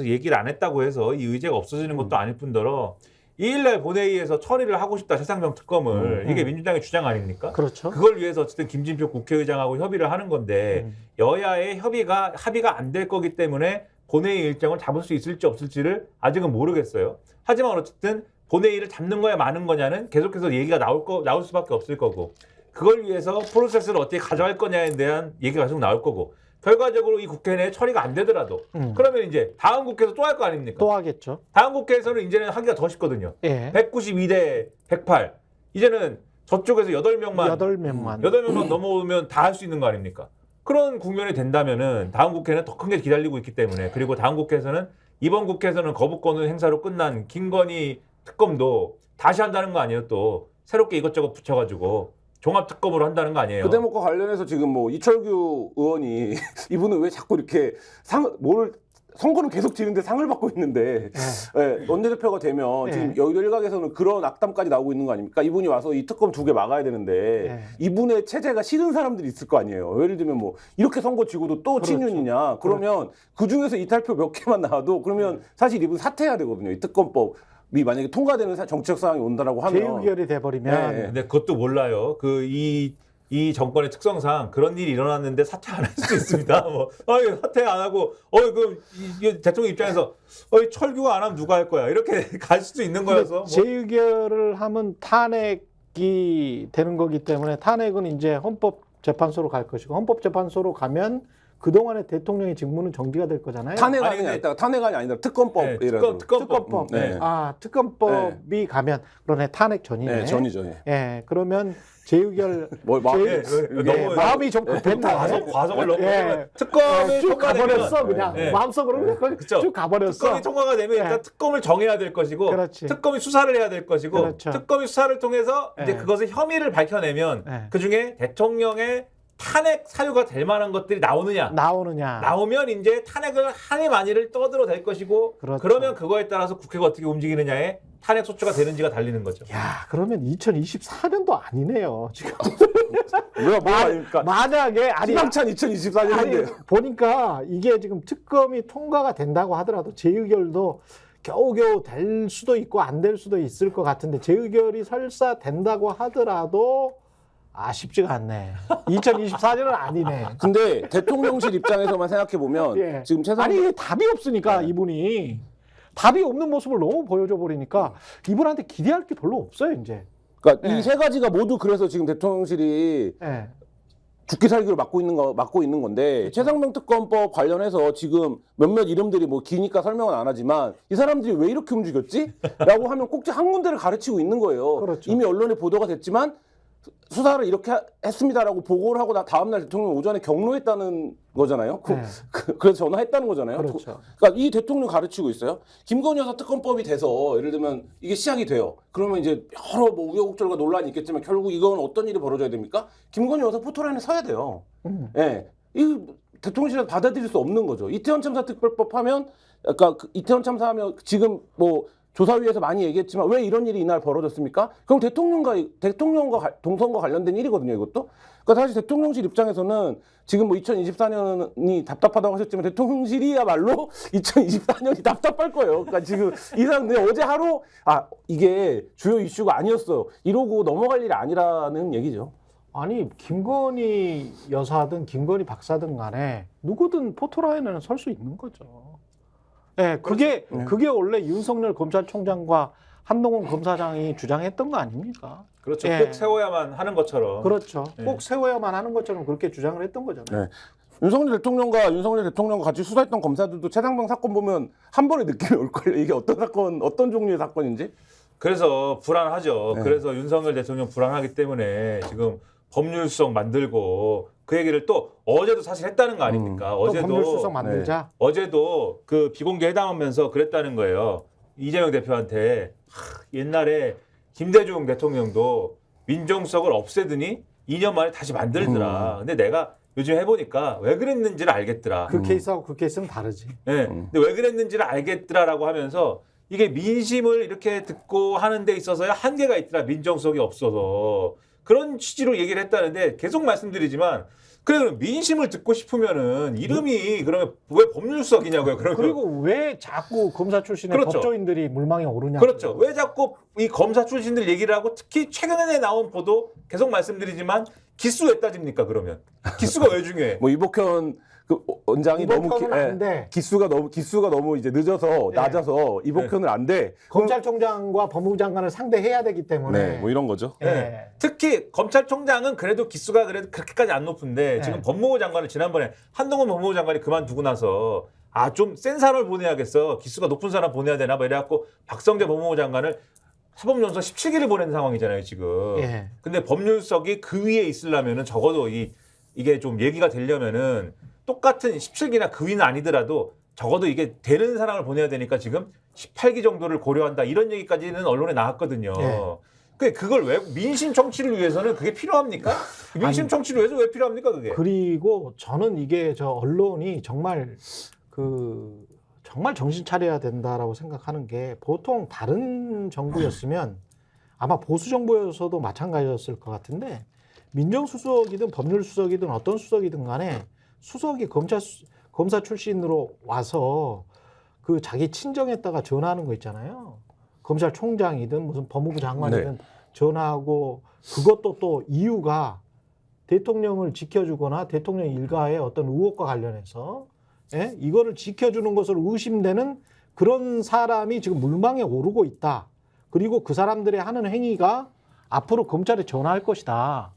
얘기를 안 했다고 해서 이 의제가 없어지는 것도 아닐 뿐더러 2일날 본회의에서 처리를 하고 싶다 최상병 특검을 이게 민주당의 주장 아닙니까? 그렇죠. 그걸 위해서 어쨌든 김진표 국회의장하고 협의를 하는 건데 여야의 합의가 안 될 거기 때문에 본회의 일정을 잡을 수 있을지 없을지를 아직은 모르겠어요. 하지만 어쨌든 본회의를 잡는 거야 마는 거냐는 계속해서 얘기가 나올 수밖에 없을 거고 그걸 위해서 프로세스를 어떻게 가져갈 거냐에 대한 얘기가 계속 나올 거고 결과적으로 이 국회 내에 처리가 안 되더라도 그러면 이제 다음 국회에서 또 할 거 아닙니까? 또 하겠죠. 다음 국회에서는 이제는 하기가 더 쉽거든요. 예. 192대 108. 이제는 저쪽에서 8명만 8명만 넘어오면 다 할 수 있는 거 아닙니까? 그런 국면이 된다면은 다음 국회는 더 큰 게 기다리고 있기 때문에 그리고 다음 국회에서는 이번 국회에서는 거부권 행사로 끝난 김건희 특검도 다시 한다는 거 아니에요? 또 새롭게 이것저것 붙여가지고 종합특검으로 한다는 거 아니에요? 그 대목과 관련해서 지금 뭐 이철규 의원이 이분은 왜 자꾸 이렇게 선거는 계속 지는데 상을 받고 있는데 예, 원내대표가 되면 지금 여의도 일각에서는 그런 악담까지 나오고 있는 거 아닙니까? 이분이 와서 이 특검 2개 막아야 되는데 이분의 체제가 싫은 사람들이 있을 거 아니에요. 예를 들면 뭐 이렇게 선거 지고도 또 그렇죠. 친윤이냐? 그러면 그 중에서 이탈표 몇 개만 나와도 그러면 사실 이분 사퇴해야 되거든요. 이 특검법이 만약에 통과되는 정치적 상황이 온다라고 하면 재의결이 돼버리면 네. 근데 그것도 몰라요. 이 정권의 특성상 그런 일이 일어났는데 사퇴 안 할 수도 있습니다. 뭐, 사퇴 안 하고, 그럼 이 대통령 입장에서, 철규가 안 하면 누가 할 거야? 이렇게 갈 수도 있는 거여서. 뭐. 재의결을 하면 탄핵이 되는 거기 때문에 탄핵은 이제 헌법재판소로 갈 것이고 헌법재판소로 가면 그동안의 대통령의 직무는 정지가 될 거잖아요. 탄핵안이 아니라 특검법이라도. 특검법. 네. 특검법이 가면 그러네 탄핵 전이네. 네, 전이죠. 예. 예, 그러면 재의결 마음이 좀 급했나? 과속을 너무 예. 특검이 쭉 가버렸어 통과되면 그냥 마음속으로 그쵸. 쭉 가버렸어. 특검이 통과가 되면 일단 특검을 정해야 될 것이고 그렇지. 특검이 수사를 해야 될 것이고 그렇죠. 특검이 수사를 통해서 이제 그것의 혐의를 밝혀내면 그중에 대통령의 탄핵 사유가 될 만한 것들이 나오면 이제 탄핵을 하니 많이를 떠들어 댈 것이고 그렇죠. 그러면 그거에 따라서 국회가 어떻게 움직이느냐에 탄핵 소추가 되는지가 달리는 거죠. 야, 그러면 2024년도 아니네요. 지금 뭐가 아닙니까? 만약에 희망찬 2024년인데. 아니, 보니까 이게 지금 특검이 통과가 된다고 하더라도 재의결도 겨우겨우 될 수도 있고 안 될 수도 있을 것 같은데 재의결이 설사 된다고 하더라도 쉽지가 않네. 2024년은 아니네. 근데 대통령실 입장에서만 생각해 보면 예. 지금 아니 이게 답이 없으니까 이분이 답이 없는 모습을 너무 보여줘 버리니까 이분한테 기대할 게 별로 없어요 이제. 그러니까 예. 이 세 가지가 모두 그래서 지금 대통령실이 예. 죽기 살기로 맡고 있는 건데 최상병 특검법 관련해서 지금 몇몇 이름들이 뭐 기니까 설명은 안 하지만 이 사람들이 왜 이렇게 움직였지? 라고 하면 꼭지 한 군데를 가르치고 있는 거예요. 그렇죠. 이미 언론에 보도가 됐지만 수사를 이렇게 했습니다라고 보고를 하고 다음날 대통령 오전에 경로했다는 거잖아요. 네. 그래서 전화했다는 거잖아요. 그렇죠. 그러니까 이 대통령 가르치고 있어요. 김건희 여사 특검법이 돼서 예를 들면 이게 시작이 돼요. 그러면 이제 여러 뭐 우여곡절과 논란이 있겠지만 결국 이건 어떤 일이 벌어져야 됩니까? 김건희 여사 포토라인에 서야 돼요. 예. 이 대통령실에서 받아들일 수 없는 거죠. 이태원 참사 특별법 하면 그러니까 이태원 참사하면 지금 뭐 조사위에서 많이 얘기했지만 왜 이런 일이 이날 벌어졌습니까? 그럼 대통령과 동선과 관련된 일이거든요, 이것도. 그러니까 사실 대통령실 입장에서는 지금 뭐 2024년이 답답하다고 하셨지만 대통령실이야말로 2024년이 답답할 거예요. 그러니까 지금 이 사람들이 어제 하루 이게 주요 이슈가 아니었어 이러고 넘어갈 일이 아니라는 얘기죠. 아니 김건희 여사든 김건희 박사든 간에 누구든 포토라인에는 설 수 있는 거죠. 네, 그게 원래 윤석열 검찰총장과 한동훈 검사장이 주장했던 거 아닙니까? 그렇죠. 예. 꼭 세워야만 하는 것처럼. 그렇죠. 예. 꼭 세워야만 하는 것처럼 그렇게 주장을 했던 거잖아요. 네. 윤석열 대통령과 같이 수사했던 검사들도 최상병 사건 보면 한 번에 느낌이 올걸요. 이게 어떤 사건, 어떤 종류의 사건인지. 그래서 불안하죠. 네. 그래서 윤석열 대통령 불안하기 때문에 지금 법률수석 만들고 그 얘기를 또 어제도 사실 했다는 거 아닙니까? 또 법률수석 만들자. 어제도 그 비공개 회담하면서 그랬다는 거예요. 이재명 대표한테 옛날에 김대중 대통령도 민정수석을 없애더니 2년 만에 다시 만들더라. 근데 내가 요즘 해보니까 왜 그랬는지를 알겠더라. 그 케이스하고 그 케이스는 다르지. 네. 근데 왜 그랬는지를 알겠더라라고 하면서 이게 민심을 이렇게 듣고 하는 데 있어서야 한계가 있더라. 민정수석이 없어서. 그런 취지로 얘기를 했다는데 계속 말씀드리지만 그래 그럼 민심을 듣고 싶으면은 이름이 그러면 왜 법률수석이냐고요. 그리고 왜 자꾸 검사 출신의 그렇죠. 법조인들이 물망에 오르냐. 그렇죠. 왜 자꾸 이 검사 출신들 얘기를 하고 특히 최근에 나온 보도 계속 말씀드리지만 기수 왜 따집니까 그러면? 기수가 왜 중요해? 뭐 이복현 그 원장이 너무 안 돼. 기수가 너무 이제 늦어서 네. 낮아서 이복현을 안 돼. 검찰총장과 법무부 장관을 상대해야 되기 때문에. 네, 뭐 이런 거죠. 예. 네. 특히 검찰총장은 그래도 기수가 그래도 그렇게까지 안 높은데 네. 지금 법무부 장관을 지난번에 한동훈 법무부 장관이 그만두고 나서 좀 센 사람을 보내야겠어. 기수가 높은 사람 보내야 되나 봐 이래갖고 박성재 법무부 장관을 사법연수원 17기를 보낸 상황이잖아요 지금. 예. 근데 법률석이 그 위에 있으려면은 적어도 이게 좀 얘기가 되려면은 똑같은 17기나 그 위는 아니더라도 적어도 이게 되는 사람을 보내야 되니까 지금 18기 정도를 고려한다 이런 얘기까지는 언론에 나왔거든요. 예. 그걸 왜 민심 정치를 위해서는 그게 필요합니까? 민심 정치를 위해서 왜 필요합니까 그게? 그리고 저는 이게 언론이 정말 정말 정신 차려야 된다라고 생각하는 게 보통 다른 정부였으면 아마 보수 정부여서도 마찬가지였을 것 같은데 민정수석이든 법률수석이든 어떤 수석이든 간에 수석이 검사 출신으로 와서 그 자기 친정에다가 전화하는 거 있잖아요. 검찰총장이든 무슨 법무부 장관이든 전화하고 그것도 또 이유가 대통령을 지켜주거나 대통령 일가의 어떤 의혹과 관련해서 이거를 지켜주는 것으로 의심되는 그런 사람이 지금 물망에 오르고 있다. 그리고 그 사람들의 하는 행위가 앞으로 검찰에 전화할 것이다.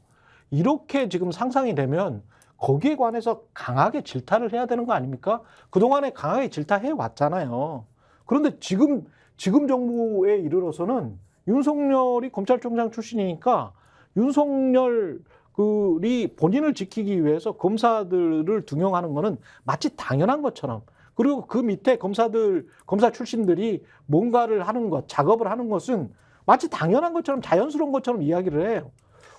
이렇게 지금 상상이 되면 거기에 관해서 강하게 질타를 해야 되는 거 아닙니까? 그동안에 강하게 질타해 왔잖아요. 그런데 지금 정부에 이르러서는 윤석열이 검찰총장 출신이니까 윤석열이 본인을 지키기 위해서 검사들을 등용하는 거는 마치 당연한 것처럼 그리고 그 밑에 검사 출신들이 뭔가를 하는 것, 작업을 하는 것은 마치 당연한 것처럼 자연스러운 것처럼 이야기를 해요.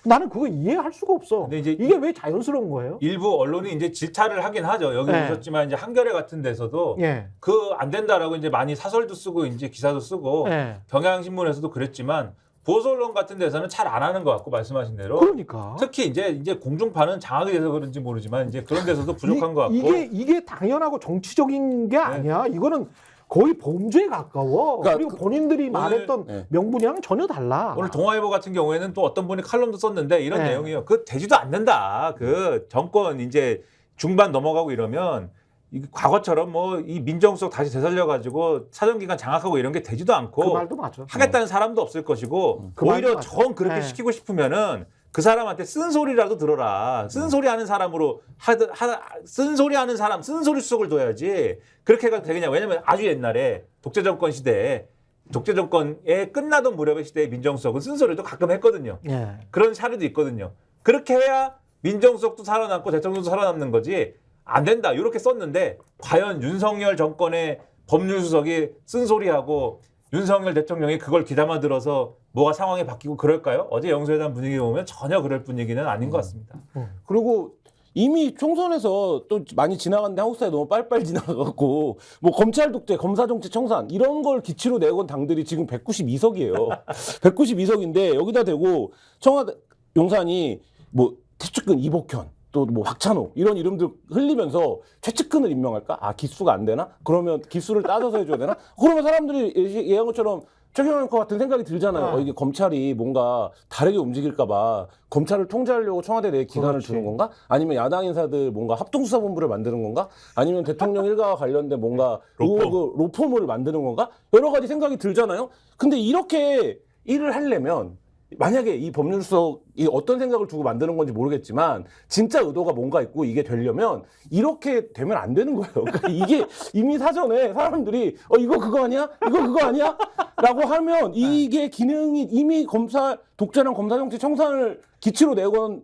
나는 그거 이해할 수가 없어. 근데 이제 이게 왜 자연스러운 거예요? 일부 언론이 이제 질타를 하긴 하죠. 여기 네. 보셨지만 이제 한겨레 같은 데서도 예. 그 안 된다라고 이제 많이 사설도 쓰고 이제 기사도 쓰고 예. 경향신문에서도 그랬지만 보수 언론 같은 데서는 잘 안 하는 것 같고 말씀하신 대로 그러니까. 특히 이제 공중파는 장악이 돼서 그런지 모르지만 이제 그런 데서도 부족한 것 같고 이게 당연하고 정치적인 게 아니야. 이거는 거의 범죄에 가까워. 그러니까 그리고 본인들이 말했던 네. 명분이랑 전혀 달라. 오늘 동아일보 같은 경우에는 또 어떤 분이 칼럼도 썼는데 이런 네. 내용이에요. 그 되지도 않는다. 그 정권 이제 중반 넘어가고 이러면 이 과거처럼 뭐 이 민정수석 다시 되살려 가지고 사정기관 장악하고 이런 게 되지도 않고 그 말도 맞아. 하겠다는 사람도 없을 것이고 그 말도 오히려 맞아. 정 그렇게 네. 시키고 싶으면은 그 사람한테 쓴소리라도 들어라. 쓴소리 하는 사람으로 쓴소리 하는 사람 쓴소리 수석을 둬야지. 그렇게 해가 되겠냐. 왜냐면 아주 옛날에 독재 정권 시대에 독재 정권에 끝나던 무렵의 시대의 민정수석은 쓴소리도 가끔 했거든요. 예. 그런 사례도 있거든요. 그렇게 해야 민정수석도 살아남고 대통령도 살아남는 거지. 안 된다. 이렇게 썼는데 과연 윤석열 정권의 법률수석이 쓴소리하고 윤석열 대통령이 그걸 귀담아 들어서 뭐가 상황이 바뀌고 그럴까요? 어제 영수회담 분위기 보면 전혀 그럴 분위기는 아닌 것 같습니다. 그리고 이미 총선에서 또 많이 지나갔는데 한국 사회 너무 빨리빨리 지나가고 뭐 검찰 독재, 검사 정치 청산 이런 걸 기치로 내건 당들이 지금 192석이에요. 192석인데 여기다 대고 청와대 용산이 뭐 최측근 이복현 또 뭐 박찬호 이런 이름들 흘리면서 최측근을 임명할까? 아 기수가 안 되나? 그러면 기수를 따져서 해줘야 되나? 그러면 사람들이 얘기한 것처럼 최경영 것 같은 생각이 들잖아요. 이게 검찰이 뭔가 다르게 움직일까봐 검찰을 통제하려고 청와대 내에 기관을 그렇지. 두는 건가? 아니면 야당 인사들 뭔가 합동수사본부를 만드는 건가? 아니면 대통령 일가와 관련된 뭔가 로펌을 만드는 건가? 여러 가지 생각이 들잖아요. 근데 이렇게 일을 하려면 만약에 이 법률수석이 어떤 생각을 두고 만드는 건지 모르겠지만 진짜 의도가 뭔가 있고 이게 되려면 이렇게 되면 안 되는 거예요. 그러니까 이게 이미 사전에 사람들이 이거 그거 아니야? 이거 그거 아니야? 라고 하면 이게 기능이 이미 검사 독재랑 검사정치 청산을 기치로 내건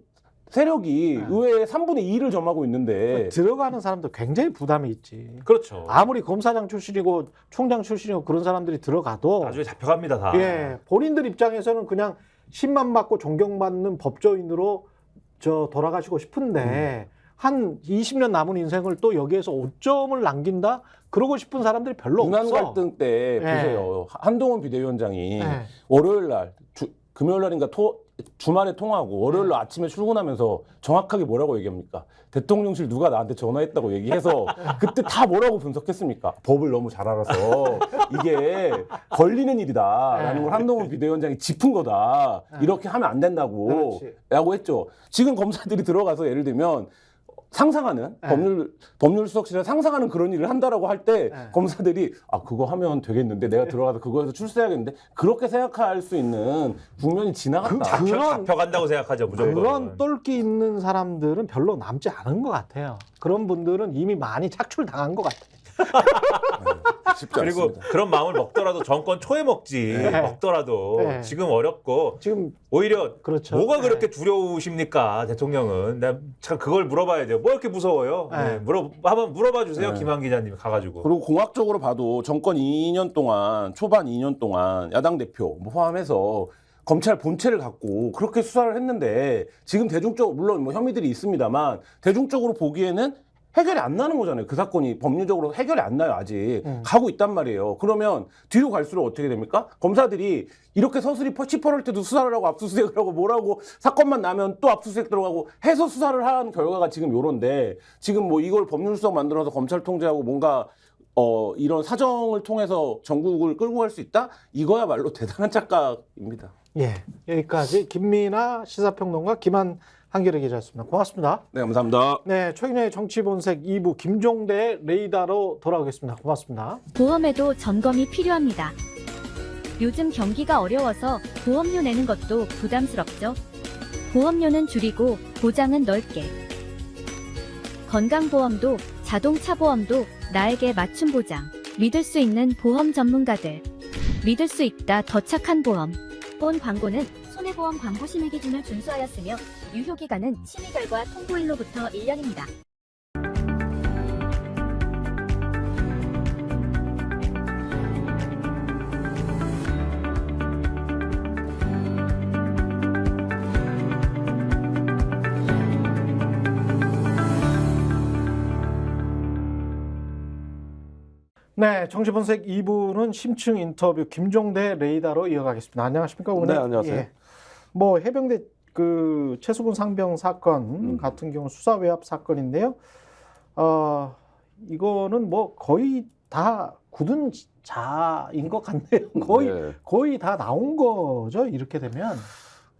세력이 의회의 3분의 2를 점하고 있는데 들어가는 사람도 굉장히 부담이 있지. 그렇죠. 아무리 검사장 출신이고 총장 출신이고 그런 사람들이 들어가도 나중에 잡혀갑니다 다. 예, 본인들 입장에서는 그냥 10만 받고 존경받는 법조인으로 돌아가시고 싶은데 한 20년 남은 인생을 또 여기에서 5점을 남긴다? 그러고 싶은 사람들이 별로 윤한 없어. 갈등 때 보세요. 한동훈 비대위원장이 네. 월요일 날 금요일 날인가 주말에 통화하고 월요일 날 아침에 출근하면서 정확하게 뭐라고 얘기합니까? 대통령실 누가 나한테 전화했다고 얘기해서 그때 다 뭐라고 분석했습니까? 법을 너무 잘 알아서 이게 걸리는 일이다라는 걸 한동훈 비대위원장이 짚은 거다. 이렇게 하면 안 된다고 그렇지. 라고 했죠. 지금 검사들이 들어가서 예를 들면 상상하는 법률수석실에 상상하는 그런 일을 한다라고 할 때 검사들이 그거 하면 되겠는데 내가 들어가서 그거에서 출세해야겠는데 그렇게 생각할 수 있는 국면이 지나갔다. 잡혀간다고 생각하죠 무조건. 그런 똘끼 있는 사람들은 별로 남지 않은 것 같아요. 그런 분들은 이미 많이 착출당한 것 같아요. 쉽지 그리고 않습니다. 그런 마음을 먹더라도 정권 초에 먹지. 먹더라도 네. 지금 어렵고 지금 오히려 그렇죠. 뭐가 네. 그렇게 두려우십니까 대통령은? 내가 참 그걸 물어봐야 돼요. 뭐 이렇게 무서워요? 네. 한번 물어봐 주세요 김한 기자님 가가지고. 그리고 공학적으로 봐도 정권 2년 동안 초반 2년 동안 야당 대표 뭐 포함해서 검찰 본체를 갖고 그렇게 수사를 했는데 지금 대중적으로 물론 뭐 혐의들이 있습니다만 대중적으로 보기에는 해결이 안 나는 거잖아요. 그 사건이 법률적으로 해결이 안 나요. 아직 가고 있단 말이에요. 그러면 뒤로 갈수록 어떻게 됩니까? 검사들이 이렇게 서슬이 치퍼럴 때도 수사를 하고 압수수색을 하고 뭐라고 사건만 나면 또 압수수색 들어가고 해서 수사를 한 결과가 지금 요런데 지금 뭐 이걸 법률수석 만들어서 검찰 통제하고 뭔가 이런 사정을 통해서 전국을 끌고 갈 수 있다? 이거야말로 대단한 착각입니다. 예, 여기까지 김민아 시사평론가 김한 한겨레 기자였습니다. 고맙습니다. 네, 감사합니다. 네, 최근의 정치본색 2부 김종대의 레이더로 돌아오겠습니다. 고맙습니다. 보험에도 점검이 필요합니다. 요즘 경기가 어려워서 보험료 내는 것도 부담스럽죠. 보험료는 줄이고 보장은 넓게. 건강보험도 자동차 보험도 나에게 맞춤 보장. 믿을 수 있는 보험 전문가들. 믿을 수 있다 더 착한 보험. 본 광고는 손해보험 광고 심의 기준을 준수하였으며 유효기간은 심의 결과 통보일로부터 1년입니다. 네, 정치분석 2부는 심층 인터뷰 김종대 레이더로 이어가겠습니다. 안녕하십니까, 오늘? 네, 안녕하세요. 예. 뭐 해병대 그 최수근 상병 사건 같은 경우 수사 외압 사건인데요. 이거는 뭐 거의 다 굳은 자인 것 같네요. 거의 다 나온 거죠. 이렇게 되면.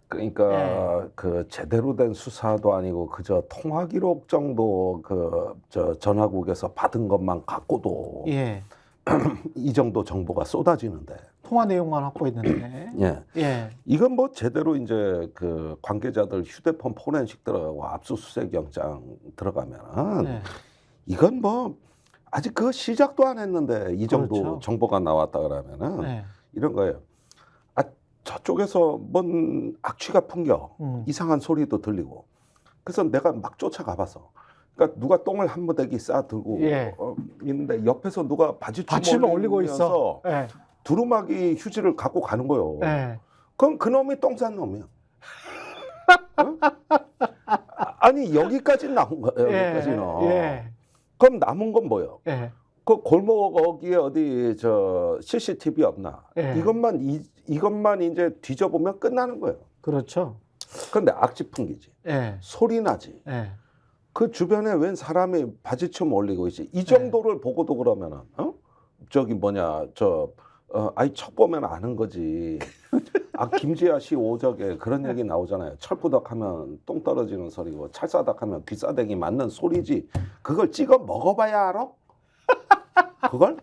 그러니까 그 제대로 된 수사도 아니고 그저 통화 기록 정도 저 전화국에서 받은 것만 갖고도 예. 이 정도 정보가 쏟아지는데. 통화 내용만 확보했는데. 예. 예. 이건 뭐 제대로 이제 그 관계자들 휴대폰 포렌식 들어가고 압수수색 영장 들어가면은 네. 이건 뭐 아직 그 시작도 안 했는데 이 정도 그렇죠. 정보가 나왔다 그러면은 네. 이런 거예요. 아, 저쪽에서 뭔 악취가 풍겨 이상한 소리도 들리고 그래서 내가 막 쫓아가 봐서 그러니까 누가 똥을 한 무대기 싸 들고 예. 있는데 옆에서 누가 받침을 바지춤을 올리고 있어. 예. 두루마기 휴지를 갖고 가는 거예요. 예. 그럼 그 놈이 똥 싼 놈이야. 어? 아니 여기까지 나온 거예요. 여기까지는. 예. 그럼 남은 건 뭐예요? 예. 그 골목 어디에 어디 저 CCTV 없나? 예. 이것만 이제 뒤져보면 끝나는 거예요. 그렇죠. 그런데 악취 풍기지, 예. 소리 나지. 예. 그 주변에 웬 사람이 바지춤 올리고 있지. 이 정도를 보고도 그러면은 저기 뭐냐 아이 척 보면 아는 거지. 아 김지아 씨 오적에 그런 얘기 나오잖아요. 철부덕하면 똥 떨어지는 소리고 찰싸닥하면 귀싸대기 맞는 소리지. 그걸 찍어 먹어봐야 알아? 그걸?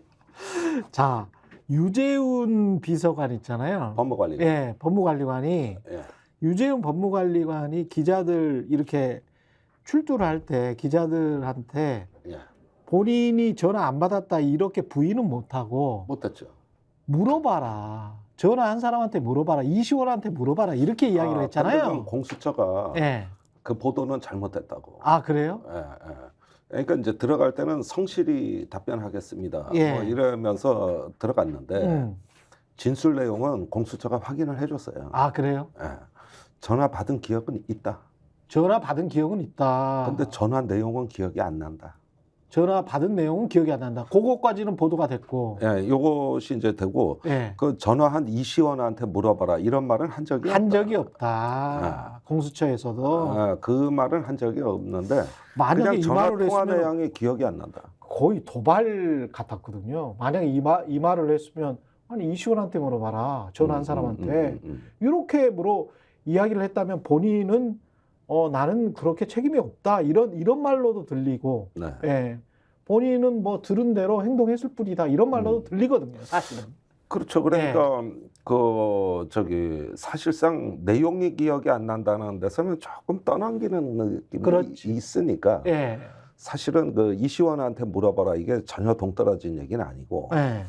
자, 유재훈 비서관 있잖아요. 법무관리. 예, 법무관리관이 예. 유재훈 법무관리관이 기자들 이렇게 출두를 할 때 기자들한테 예. 본인이 전화 안 받았다 이렇게 부인은 못하고 못했죠. 물어봐라. 전화한 사람한테 물어봐라. 이시원한테 물어봐라. 이렇게 이야기를 근데 그럼 했잖아요. 공수처가 예. 그 보도는 잘못됐다고. 아, 그래요? 예, 예. 그러니까 이제 들어갈 때는 성실히 답변하겠습니다. 예. 뭐 이러면서 들어갔는데 진술 내용은 공수처가 확인을 해줬어요. 아, 그래요? 예. 전화 받은 기억은 있다. 전화 받은 기억은 있다. 근데 전화 내용은 기억이 안 난다. 전화 받은 내용은 기억이 안 난다. 그거까지는 보도가 됐고. 예, 요것이 이제 되고 예. 그 전화한 이시원한테 물어봐라 이런 말은 한 적이 한 없다. 적이 없다. 공수처에서도. 아, 그 말은 한 적이 없는데 만약에 그냥 이 전화 말을 통화 했으면 내용이 기억이 안 난다. 거의 도발 같았거든요. 만약에 이 말을 했으면 아니 이시원한테 물어봐라. 전화한 사람한테. 이렇게 이야기를 했다면 본인은 나는 그렇게 책임이 없다. 이런 말로도 들리고 네. 예. 본인은 뭐 들은 대로 행동했을 뿐이다. 이런 말로도 들리거든요. 사실은. 그렇죠. 그러니까 사실상 내용이 기억이 안 난다는 데서는 조금 떠넘기는 느낌이 그렇지. 있으니까 예. 사실은 그 이시원한테 물어봐라 이게 전혀 동떨어진 얘기는 아니고 예.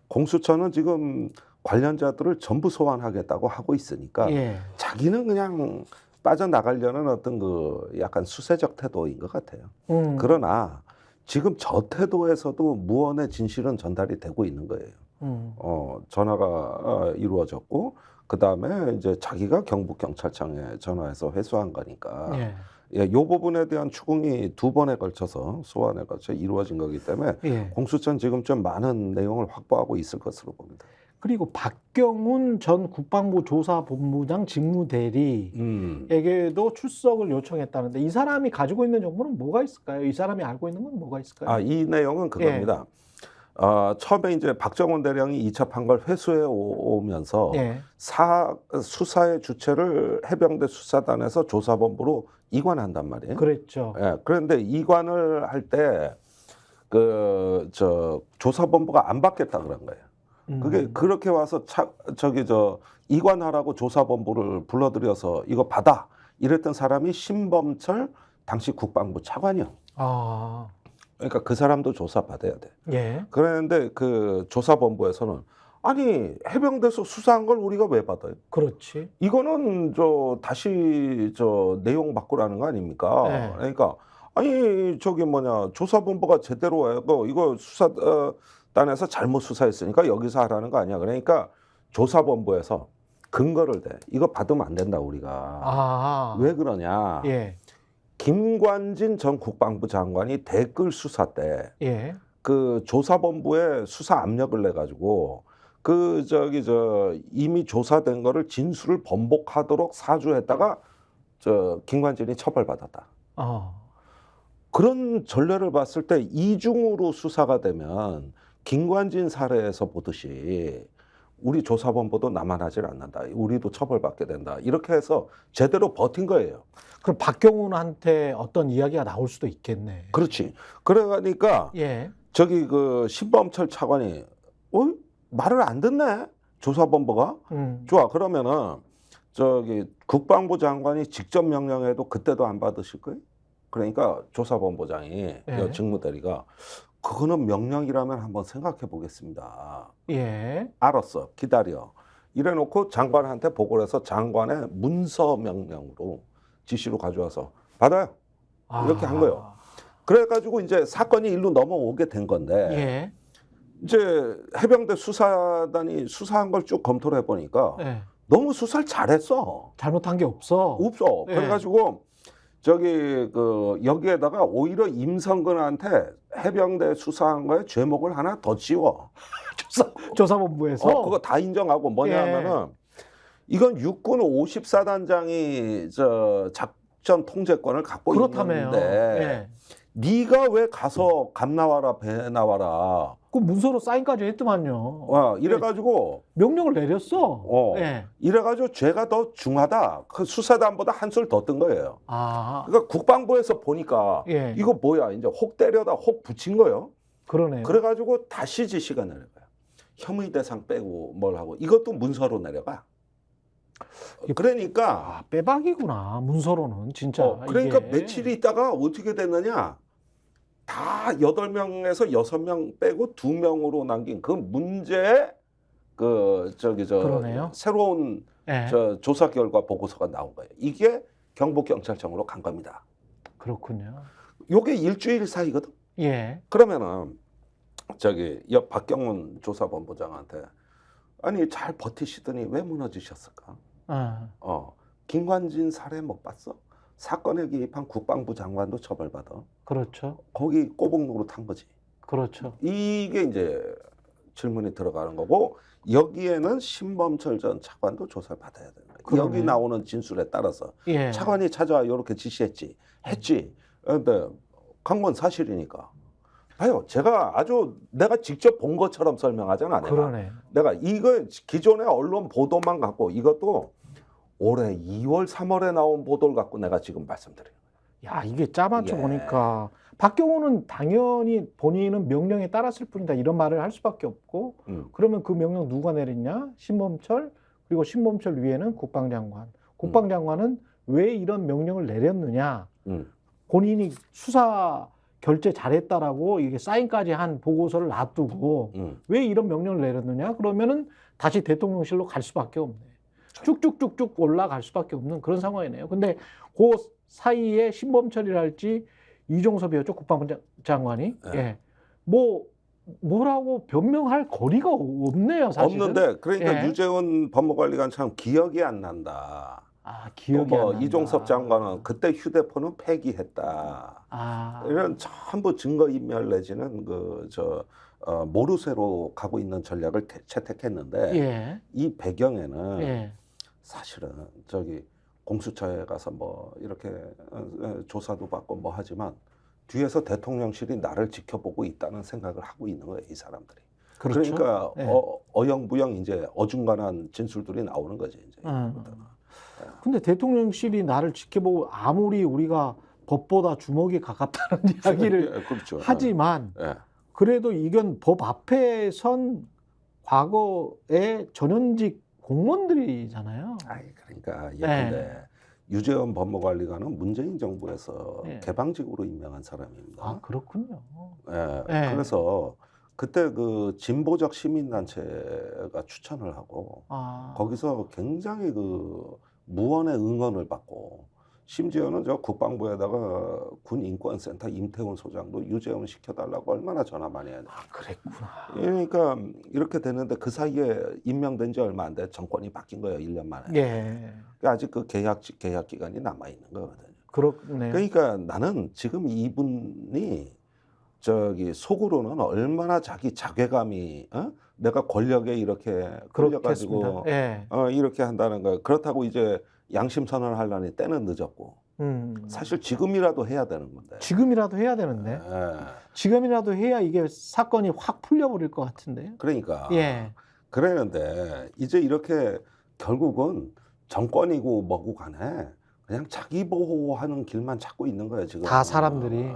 공수처는 지금 관련자들을 전부 소환하겠다고 하고 있으니까 예. 자기는 그냥 빠져나가려는 어떤 그 약간 수세적 태도인 것 같아요. 그러나 지금 저 태도에서도 무언의 진실은 전달이 되고 있는 거예요. 전화가 이루어졌고 그 다음에 이제 자기가 경북경찰청에 전화해서 회수한 거니까 예. 예, 이 부분에 대한 추궁이 2번에 걸쳐서 소환에 걸쳐 이루어진 거기 때문에 예. 공수처는 지금 좀 많은 내용을 확보하고 있을 것으로 봅니다. 그리고 박경훈 전 국방부 조사본부장 직무대리에게도 출석을 요청했다는데 이 사람이 가지고 있는 정보는 뭐가 있을까요? 이 사람이 알고 있는 건 뭐가 있을까요? 아, 이 내용은 그겁니다. 처음에 이제 박정훈 대령이 이첩한 걸 회수해 오면서 예. 수사의 주체를 해병대 수사단에서 조사본부로 이관한단 말이에요. 그랬죠. 예, 그런데 이관을 할 때 조사본부가 안 받겠다 그런 거예요. 그게 그렇게 와서 이관하라고 조사본부를 불러들여서 이거 받아 이랬던 사람이 신범철 당시 국방부 차관이요. 아, 그러니까 그 사람도 조사 받아야 돼. 예. 그런데 그 조사본부에서는 아니 해병대에서 수사한 걸 우리가 왜 받아요? 그렇지. 이거는 다시 내용 바꾸라는 거 아닙니까? 네. 그러니까 아니 조사본부가 제대로 하고 이거 수사단에서 잘못 수사했으니까 여기서 하라는 거 아니야? 그러니까 조사본부에서 근거를 대. 이거 받으면 안 된다 우리가. 아, 왜 그러냐? 예. 김관진 전 국방부 장관이 댓글 수사 때 예. 그 조사본부에 수사 압력을 내 가지고 이미 조사된 거를 진술을 번복하도록 사주했다가 김관진이 처벌받았다. 그런 전례를 봤을 때 이중으로 수사가 되면 김관진 사례에서 보듯이 우리 조사본부도 나만하질 않는다. 우리도 처벌받게 된다. 이렇게 해서 제대로 버틴 거예요. 그럼 박경훈한테 어떤 이야기가 나올 수도 있겠네. 그렇지. 그러니까 예. 그 신범철 차관이 말을 안 듣네. 조사본부가. 좋아. 그러면은 국방부 장관이 직접 명령해도 그때도 안 받으실 거예요. 그러니까 조사본부장이 예. 직무대리가 그거는 명령이라면 한번 생각해 보겠습니다. 예. 알았어. 기다려. 이래놓고 장관한테 보고를 해서 장관의 문서 명령으로 지시로 가져와서 받아요. 이렇게 한 거예요. 그래가지고 이제 사건이 일로 넘어오게 된 건데 예. 이제 해병대 수사단이 수사한 걸 쭉 검토를 해보니까 예. 너무 수사를 잘했어. 잘못한 게 없어. 없어. 예. 그래가지고 여기에다가 오히려 임성근한테 해병대 수사한 거에 죄목을 하나 더 지워. 조사본부에서. 그거 다 인정하고 뭐냐면은 이건 육군 54단장이 작전 통제권을 갖고 그렇다며요. 있는데 예. 네가 왜 가서 감 나와라 배 나와라. 그 문서로 사인까지 했더만요. 이래가지고 명령을 내렸어. 예. 이래가지고 죄가 더 중하다. 그 수사단보다 한술 더 뜬 거예요. 그러니까 국방부에서 보니까 예. 이거 뭐야 이제 혹 때려다 혹 붙인 거예요. 그러네요. 그래가지고 다시 지시가 내려가요. 혐의 대상 빼고 뭘 하고 이것도 문서로 내려가. 그러니까 빼박이구나. 문서로는 진짜. 그러니까 이게. 며칠이 있다가 어떻게 됐느냐. 다 8명에서 6명 빼고 2명으로 남긴 그 문제의 그러네요. 새로운 예. 조사 결과 보고서가 나온 거예요. 이게 경북경찰청으로 간 겁니다. 그렇군요. 요게 일주일 사이거든. 예. 그러면은 옆 박경훈 조사본부장한테 아니 잘 버티시더니 왜 무너지셨을까? 김관진 사례 못 봤어? 사건에 개입한 국방부 장관도 처벌받아. 그렇죠. 거기 꼬북 노릇한 거지. 그렇죠. 이게 이제 질문이 들어가는 거고 여기에는 신범철 전 차관도 조사를 받아야 되는 거예요. 그러네. 여기 나오는 진술에 따라서 예. 차관이 찾아와 이렇게 지시했지. 했지. 근데 강건 사실이니까. 봐요. 내가 직접 본 것처럼 설명하잖아. 그러네. 내가 이거 기존의 언론 보도만 갖고 이것도 올해 2월, 3월에 나온 보도를 갖고 내가 지금 말씀드려요. 야, 이게 짜맞춰 예. 보니까 박경호는 당연히 본인은 명령에 따랐을 뿐이다 이런 말을 할 수밖에 없고 그러면 그 명령 누가 내렸냐? 신범철 그리고 신범철 위에는 국방장관. 국방장관은 왜 이런 명령을 내렸느냐? 본인이 수사 결재 잘했다라고 이게 사인까지 한 보고서를 놔두고 왜 이런 명령을 내렸느냐? 그러면은 다시 대통령실로 갈 수밖에 없네. 쭉쭉쭉쭉 올라갈 수밖에 없는 그런 상황이네요. 근데 그 사이에 신범철이랄지 이종섭이었죠 국방부 장관이. 예. 뭐라고 변명할 거리가 없네요, 사실은. 없는데 그러니까 예. 유재훈 법무관리관 참 기억이 안 난다. 기억이 안 난다. 이종섭 장관은 그때 휴대폰은 폐기했다. 이런 전부 증거인멸 내지는 모르쇠로 가고 있는 전략을 채택했는데 예. 이 배경에는 예. 사실은 공수처에 가서 이렇게 조사도 받고 하지만 뒤에서 대통령실이 나를 지켜보고 있다는 생각을 하고 있는 거예요, 이 사람들이. 그렇죠. 그러니까 예. 어영부영 이제 어중간한 진술들이 나오는 거지 이제. 근데 대통령실이 나를 지켜보고 아무리 우리가 법보다 주먹이 가깝다는 이야기를 그렇죠. 하지만 예. 그래도 이건 법 앞에 선 과거의 전현직 공무원들이잖아요. 그러니까 예컨대 유재원 법무관리관은 문재인 정부에서 개방직으로 임명한 사람입니다. 그렇군요. 그래서 그때 그 진보적 시민단체가 추천을 하고 거기서 굉장히 무언의 응원을 받고 심지어는 국방부에다가 군인권센터 임태훈 소장도 유재원 시켜달라고 얼마나 전화 많이 해야 돼. 그랬구나. 그러니까 이렇게 되는데 그 사이에 임명된 지 얼마 안 돼 정권이 바뀐 거예요. 1년 만에. 예. 아직 그 계약 기간이 남아 있는 거거든요. 그렇네요. 그러니까 나는 지금 이분이 저기 속으로는 얼마나 자기 자괴감이 내가 권력에 이렇게 끌려가지고 그렇겠습니다. 예. 이렇게 한다는 거예요. 그렇다고 이제 양심 선언을 하려니 때는 늦었고 사실 지금이라도 해야 되는 건데. 지금이라도 해야 되는데 예. 지금이라도 해야 이게 사건이 확 풀려버릴 것 같은데요. 그러니까 예. 그랬는데 이제 이렇게 결국은 정권이고 뭐고 간에 그냥 자기 보호하는 길만 찾고 있는 거예요 지금. 다 사람들이. 예.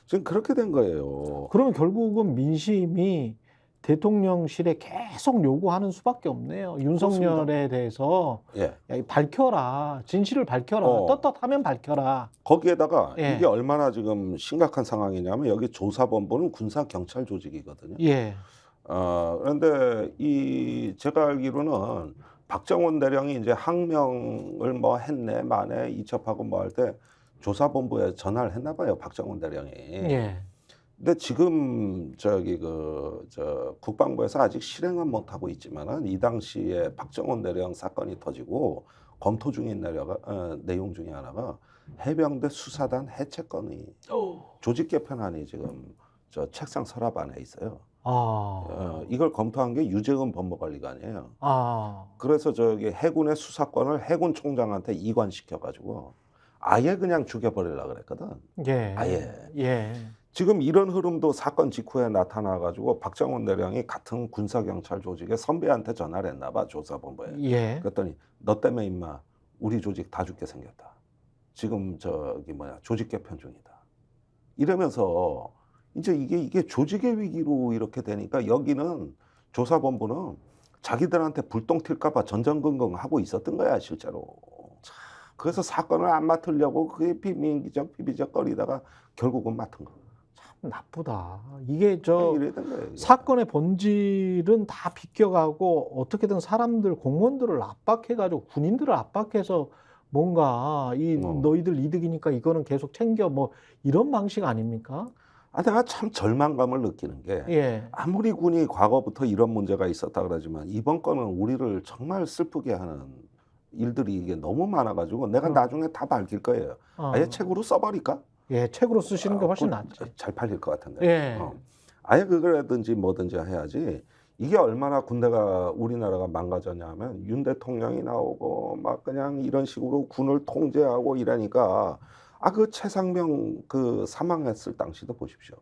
지금 그렇게 된 거예요. 그러면 결국은 민심이 대통령실에 계속 요구하는 수밖에 없네요. 윤석열에 대해서 예. 야, 밝혀라. 진실을 밝혀라. 떳떳하면 밝혀라. 거기에다가 예. 이게 얼마나 지금 심각한 상황이냐면 여기 조사본부는 군사 경찰 조직이거든요. 예. 그런데 제가 알기로는 박정원 대령이 이제 항명을 뭐 했네 마네 이첩하고 뭐 할 때 조사본부에 전화를 했나 봐요 박정원 대령이. 예. 근데 지금 국방부에서 아직 실행은 못 하고 있지만은 이 당시에 박정원 대령 사건이 터지고 검토 중인 내용 중에 하나가 해병대 수사단 해체 건이 조직 개편안이 지금 저 책상 서랍 안에 있어요. 이걸 검토한 게 유재근 법무관리관이에요. 그래서 저기 해군의 수사권을 해군 총장한테 이관시켜 가지고 아예 그냥 죽여버리려고 그랬거든. 예. 아예. 예. 지금 이런 흐름도 사건 직후에 나타나 가지고 박정원 대령이 같은 군사경찰 조직의 선배한테 전화를 했나 봐 조사본부에. 예. 그랬더니 너 때문에 임마 우리 조직 다 죽게 생겼다. 지금 조직 개편 중이다. 이러면서 이제 이게 조직의 위기로 이렇게 되니까 여기는 조사본부는 자기들한테 불똥 튈까 봐 전전긍긍 하고 있었던 거야 실제로. 그래서 사건을 안 맡으려고 그게 비비적거리다가 결국은 맡은 거. 참 나쁘다. 이게 이래야 된 거예요, 이게. 사건의 본질은 다 비껴가고 어떻게든 사람들 공무원들을 압박해가지고 군인들을 압박해서 뭔가 너희들 이득이니까 이거는 계속 챙겨 뭐 이런 방식 아닙니까? 내가 참 절망감을 느끼는 게 예. 아무리 군이 과거부터 이런 문제가 있었다 그러지만 이번 건은 우리를 정말 슬프게 하는 일들이 이게 너무 많아가지고 내가 나중에 다 밝힐 거예요. 아예 책으로 써버릴까? 예, 책으로 쓰시는 게 훨씬 낫죠. 잘 팔릴 것 같은데. 예. 아예 그거라든지 뭐든지 해야지. 이게 얼마나 우리나라가 망가졌냐면 윤 대통령이 나오고 막 그냥 이런 식으로 군을 통제하고 이러니까 그 최상명 사망했을 당시도 보십시오.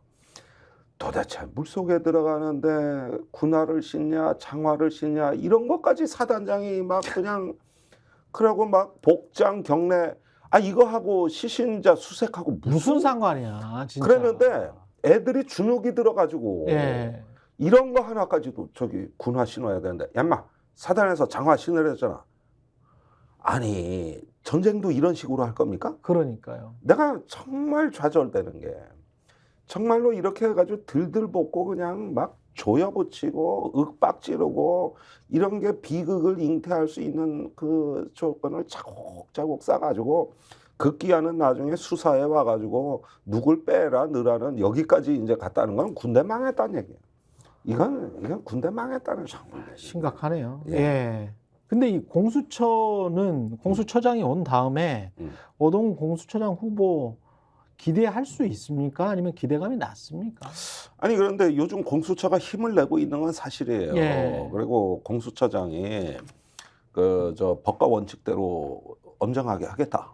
도대체 물속에 들어가는데 군화를 신냐 장화를 신냐 이런 것까지 사단장이 막 그냥 그러고 막 복장 경례 이거 하고 시신자 수색하고 무슨 상관이야, 진짜. 그랬는데 애들이 주눅이 들어가지고 예. 이런 거 하나까지도 군화 신어야 되는데 얌마 사단에서 장화 신으랬잖아. 아니 전쟁도 이런 식으로 할 겁니까? 그러니까요. 내가 정말 좌절되는 게 정말로 이렇게 해가지고 들들 볶고 그냥 막 조여붙이고 윽박지르고 이런 게 비극을 잉태할 수 있는 그 조건을 차곡차곡 싸가지고 급기야는 나중에 수사에 와가지고 누굴 빼라 넣으라는 여기까지 이제 갔다는 건 군대 망했다는 얘기예요. 이건 군대 망했다는 정말 심각하네요. 예. 예. 근데 이 공수처장이 온 다음에 어동 공수처장 후보 기대할 수 있습니까? 아니면 기대감이 낮습니까? 아니 그런데 요즘 공수처가 힘을 내고 있는 건 사실이에요. 예. 그리고 공수처장이 법과 원칙대로 엄정하게 하겠다.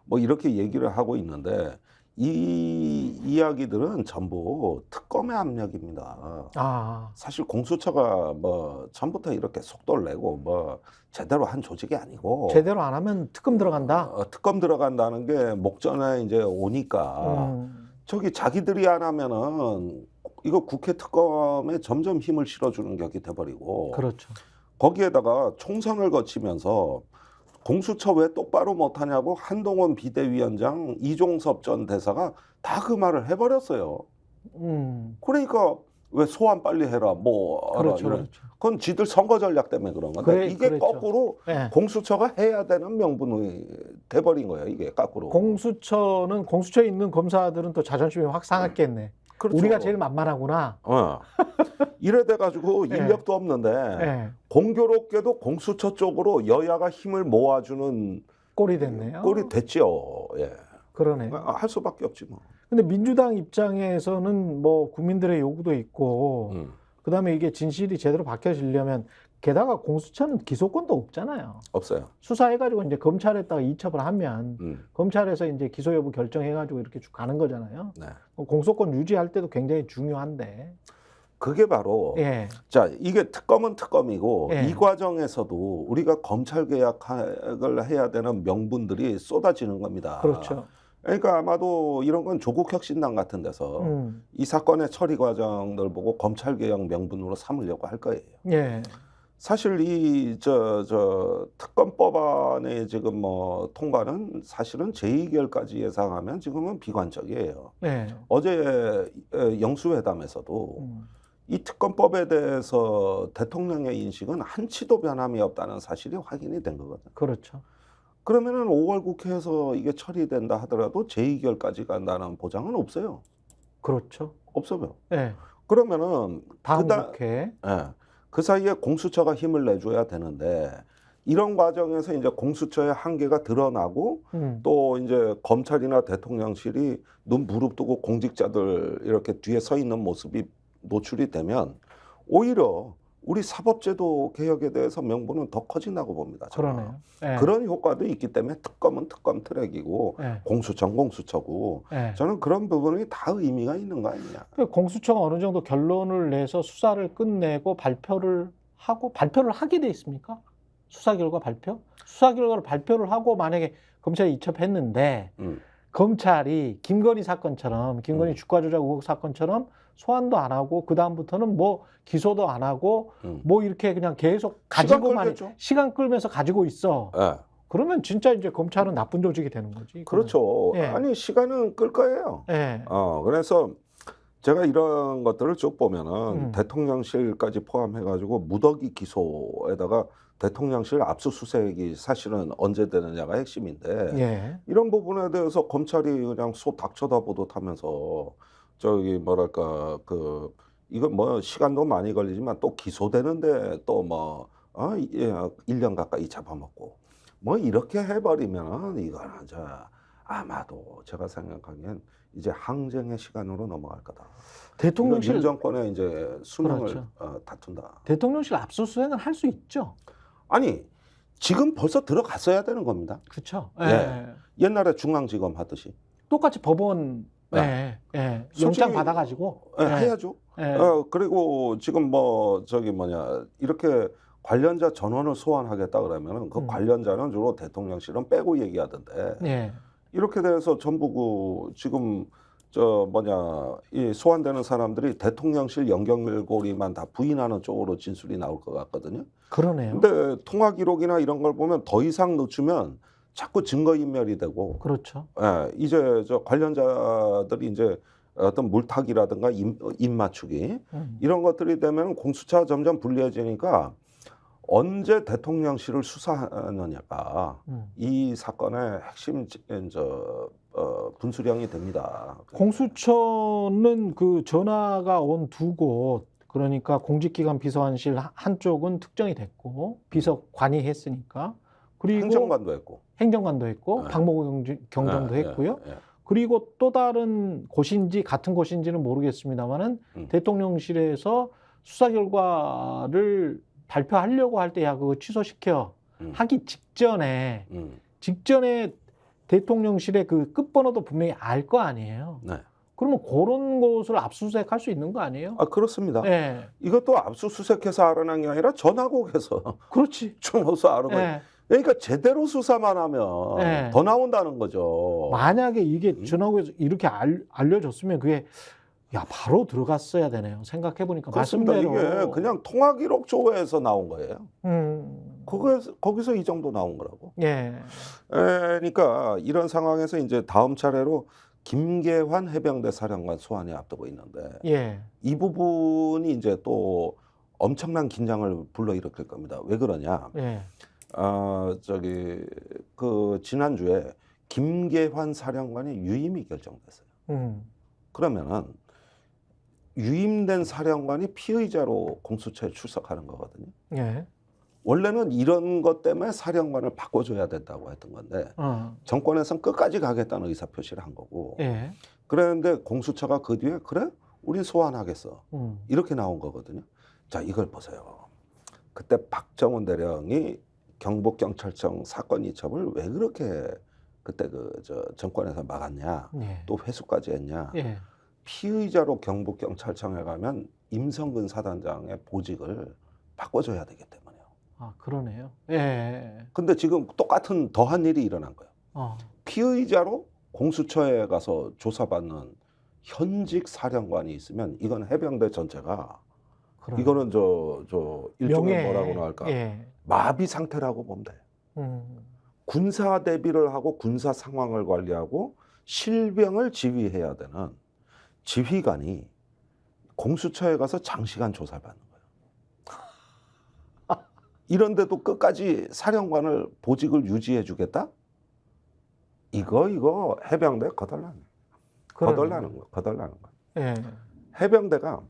뭐 이렇게 얘기를 하고 있는데 이 이야기들은 전부 특검의 압력입니다. 사실 공수처가 뭐 처음부터 이렇게 속도를 내고 뭐 제대로 한 조직이 아니고 제대로 안 하면 특검 들어간다. 특검 들어간다는 게 목전에 이제 오니까 자기들이 안 하면은 이거 국회 특검에 점점 힘을 실어주는 격이 돼버리고 그렇죠. 거기에다가 총선을 거치면서 공수처 왜 똑바로 못하냐고 한동훈 비대위원장 이종섭 전 대사가 다 그 말을 해버렸어요. 그러니까 왜 소환 빨리 해라 뭐 그렇죠, 그렇죠. 그건 지들 선거 전략 때문에 그런 건데 이게 그랬죠. 거꾸로 예. 공수처가 해야 되는 명분이 돼버린 거예요. 이게 거꾸로. 공수처에 있는 검사들은 또 자존심이 확 상했겠네. 그렇죠. 우리가 제일 만만하구나. 이래 돼가지고 예. 인력도 없는데 예. 공교롭게도 공수처 쪽으로 여야가 힘을 모아주는 꼴이 됐네요. 꼴이 됐죠. 예. 그러네. 할 수밖에 없지 뭐. 근데 민주당 입장에서는 뭐 국민들의 요구도 있고 그다음에 이게 진실이 제대로 밝혀지려면 게다가 공수처는 기소권도 없잖아요. 없어요. 수사해가지고 이제 검찰에다가 이첩을 하면 검찰에서 이제 기소 여부 결정해가지고 이렇게 쭉 가는 거잖아요. 네. 공소권 유지할 때도 굉장히 중요한데. 그게 바로 예. 자 이게 특검은 특검이고 예. 이 과정에서도 우리가 검찰 개혁을 해야 되는 명분들이 쏟아지는 겁니다. 그렇죠. 그러니까 아마도 이런 건 조국 혁신당 같은 데서 이 사건의 처리 과정들 보고 검찰 개혁 명분으로 삼으려고 할 거예요. 예. 사실 이 특검법안의 지금 뭐 통과는 사실은 제2결까지 예상하면 지금은 비관적이에요. 예. 어제 영수회담에서도 이 특검법에 대해서 대통령의 인식은 한치도 변함이 없다는 사실이 확인이 된 거거든요. 그렇죠. 그러면은 5월 국회에서 이게 처리된다 하더라도 제2결까지 간다는 보장은 없어요. 그렇죠. 없어요. 예. 그러면은 다음 그다- 국회. 예. 그 사이에 공수처가 힘을 내줘야 되는데 이런 과정에서 이제 공수처의 한계가 드러나고 또 이제 검찰이나 대통령실이 눈 부릅뜨고 공직자들 이렇게 뒤에 서 있는 모습이 노출이 되면 오히려 우리 사법제도 개혁에 대해서 명분은 더 커진다고 봅니다. 저는. 그러네요. 예. 그런 효과도 있기 때문에 특검은 특검 트랙이고 예. 공수처는 공수처고 예. 저는 그런 부분이 다 의미가 있는 거 아니냐. 그 공수처가 어느 정도 결론을 내서 수사를 끝내고 발표를 하게 돼 있습니까? 수사 결과 발표? 수사 결과를 발표를 하고 만약에 검찰이 이첩했는데 검찰이 김건희 사건처럼 김건희 주가 조작 의혹 사건처럼 소환도 안 하고 그 다음부터는 뭐 기소도 안 하고 뭐 이렇게 그냥 계속 가지고만 시간 끌면서 가지고 있어. 예. 그러면 진짜 이제 검찰은 나쁜 조직이 되는 거지. 그렇죠. 예. 아니 시간은 끌 거예요. 예. 그래서 제가 이런 것들을 쭉 보면은 대통령실까지 포함해가지고 무더기 기소에다가 대통령실 압수수색이 사실은 언제 되느냐가 핵심인데 예. 이런 부분에 대해서 검찰이 그냥 소 닥 쳐다보듯 하면서 저기 뭐랄까 이건 뭐 시간도 많이 걸리지만 또 기소되는데 또 뭐 1년 가까이 잡아먹고 뭐 이렇게 해버리면은 이거는 아마도 제가 생각하기엔 이제 항쟁의 시간으로 넘어갈 거다. 대통령실 윤 정권의 이제 수명을 그렇죠. 다툰다. 대통령실 압수수색은 할 수 있죠. 아니 지금 벌써 들어갔어야 되는 겁니다. 그렇죠. 예. 옛날에 중앙지검 하듯이 똑같이 법원 네. 솔직히- 영장 받아가지고 해야죠. 그리고 지금 뭐 이렇게 관련자 전원을 소환하겠다 그러면은 그 관련자는 주로 대통령실은 빼고 얘기하던데 예. 이렇게 돼서 전부 지금 이 소환되는 사람들이 대통령실 연결고리만 다 부인하는 쪽으로 진술이 나올 것 같거든요. 그러네요. 근데 통화 기록이나 이런 걸 보면 더 이상 늦추면 자꾸 증거인멸이 되고, 그렇죠. 이제 관련자들이 이제 어떤 물타기라든가 입 맞추기 이런 것들이 되면 공수처가 점점 불리해지니까 언제 대통령실을 수사하느냐가 이 사건의 핵심 분수령이 됩니다. 공수처는 그 전화가 온 두 곳, 그러니까 공직기관 비서관실 한쪽은 특정이 됐고 비서관이 했으니까, 그리고 행정관도 했고 네. 박모구 경정도 했고요. 그리고 또 다른 곳인지 같은 곳인지는 모르겠습니다만은 대통령실에서 수사 결과를 발표하려고 할 때 야 그거 취소시켜 하기 직전에 대통령실의 그 끝번호도 분명히 알 거 아니에요. 네. 그러면 그런 곳을 압수수색할 수 있는 거 아니에요? 그렇습니다. 네. 이것도 압수수색해서 알아낸 게 아니라 전화국에서 그렇지. 주워서 알아낸 네. 그러니까 제대로 수사만 하면 네. 더 나온다는 거죠. 만약에 이게 전화국에서 이렇게 알려줬으면 그게 바로 들어갔어야 되네요. 생각해보니까 그렇습니다. 말씀대로 이게 그냥 통화기록 조회에서 나온 거예요. 거기서 이 정도 나온 거라고. 예. 그러니까 이런 상황에서 이제 다음 차례로 김계환 해병대 사령관 소환이 앞두고 있는데 예. 이 부분이 이제 또 엄청난 긴장을 불러일으킬 겁니다. 왜 그러냐? 예. 지난주에 김계환 사령관의 유임이 결정됐어요. 그러면은 유임된 사령관이 피의자로 공수처에 출석하는 거거든요. 예. 원래는 이런 것 때문에 사령관을 바꿔줘야 된다고 했던 건데 정권에서는 끝까지 가겠다는 의사표시를 한 거고 예. 그랬는데 공수처가 그 뒤에 그래? 우리 소환하겠어. 이렇게 나온 거거든요. 자, 이걸 보세요. 그때 박정훈 대령이 경북경찰청 사건 이첩을 왜 그렇게 그때 정권에서 막았냐? 예. 또 회수까지 했냐? 예. 피의자로 경북경찰청에 가면 임성근 사단장의 보직을 바꿔줘야 되기 때문에요. 아, 그러네요. 예. 근데 지금 똑같은 더한 일이 일어난 거예요. 피의자로 공수처에 가서 조사받는 현직 사령관이 있으면 이건 해병대 전체가 그러네. 이거는 일종의 뭐라고나 할까 예. 마비 상태라고 보면 돼요. 군사 대비를 하고 군사 상황을 관리하고 실병을 지휘해야 되는 지휘관이 공수처에 가서 장시간 조사를 받는 거예요. 이런데도 끝까지 사령관을 보직을 유지해 주겠다? 이거 해병대 거덜나는 거예요. 예. 해병대가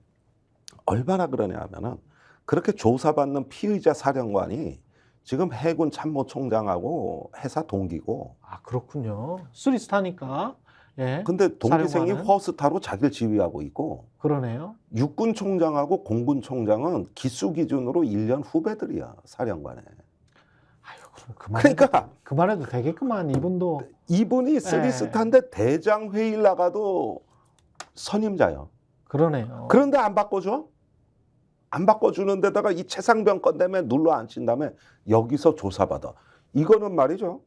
얼마나 그러냐 하면은 그렇게 조사받는 피의자 사령관이 지금 해군 참모총장하고 회사 동기고. 아, 그렇군요. 쓰리스타니까. 예. 근데 동기생이 사령관은? 퍼스타로 자기를 지휘하고 있고 그러네요. 육군 총장하고 공군 총장은 기수 기준으로 1년 후배들이야, 사령관에. 아유, 그럼 그러니까 그만해도 되겠구만. 이분도. 이분이 쓰리스타인데 대장 회의를 나가도 선임자요. 그러네요. 그런데 안 바꿔줘? 안 바꿔주는 데다가 이 최상병 건 때문에 눌러 앉힌 다음에 여기서 조사받아. 이거는 말이죠.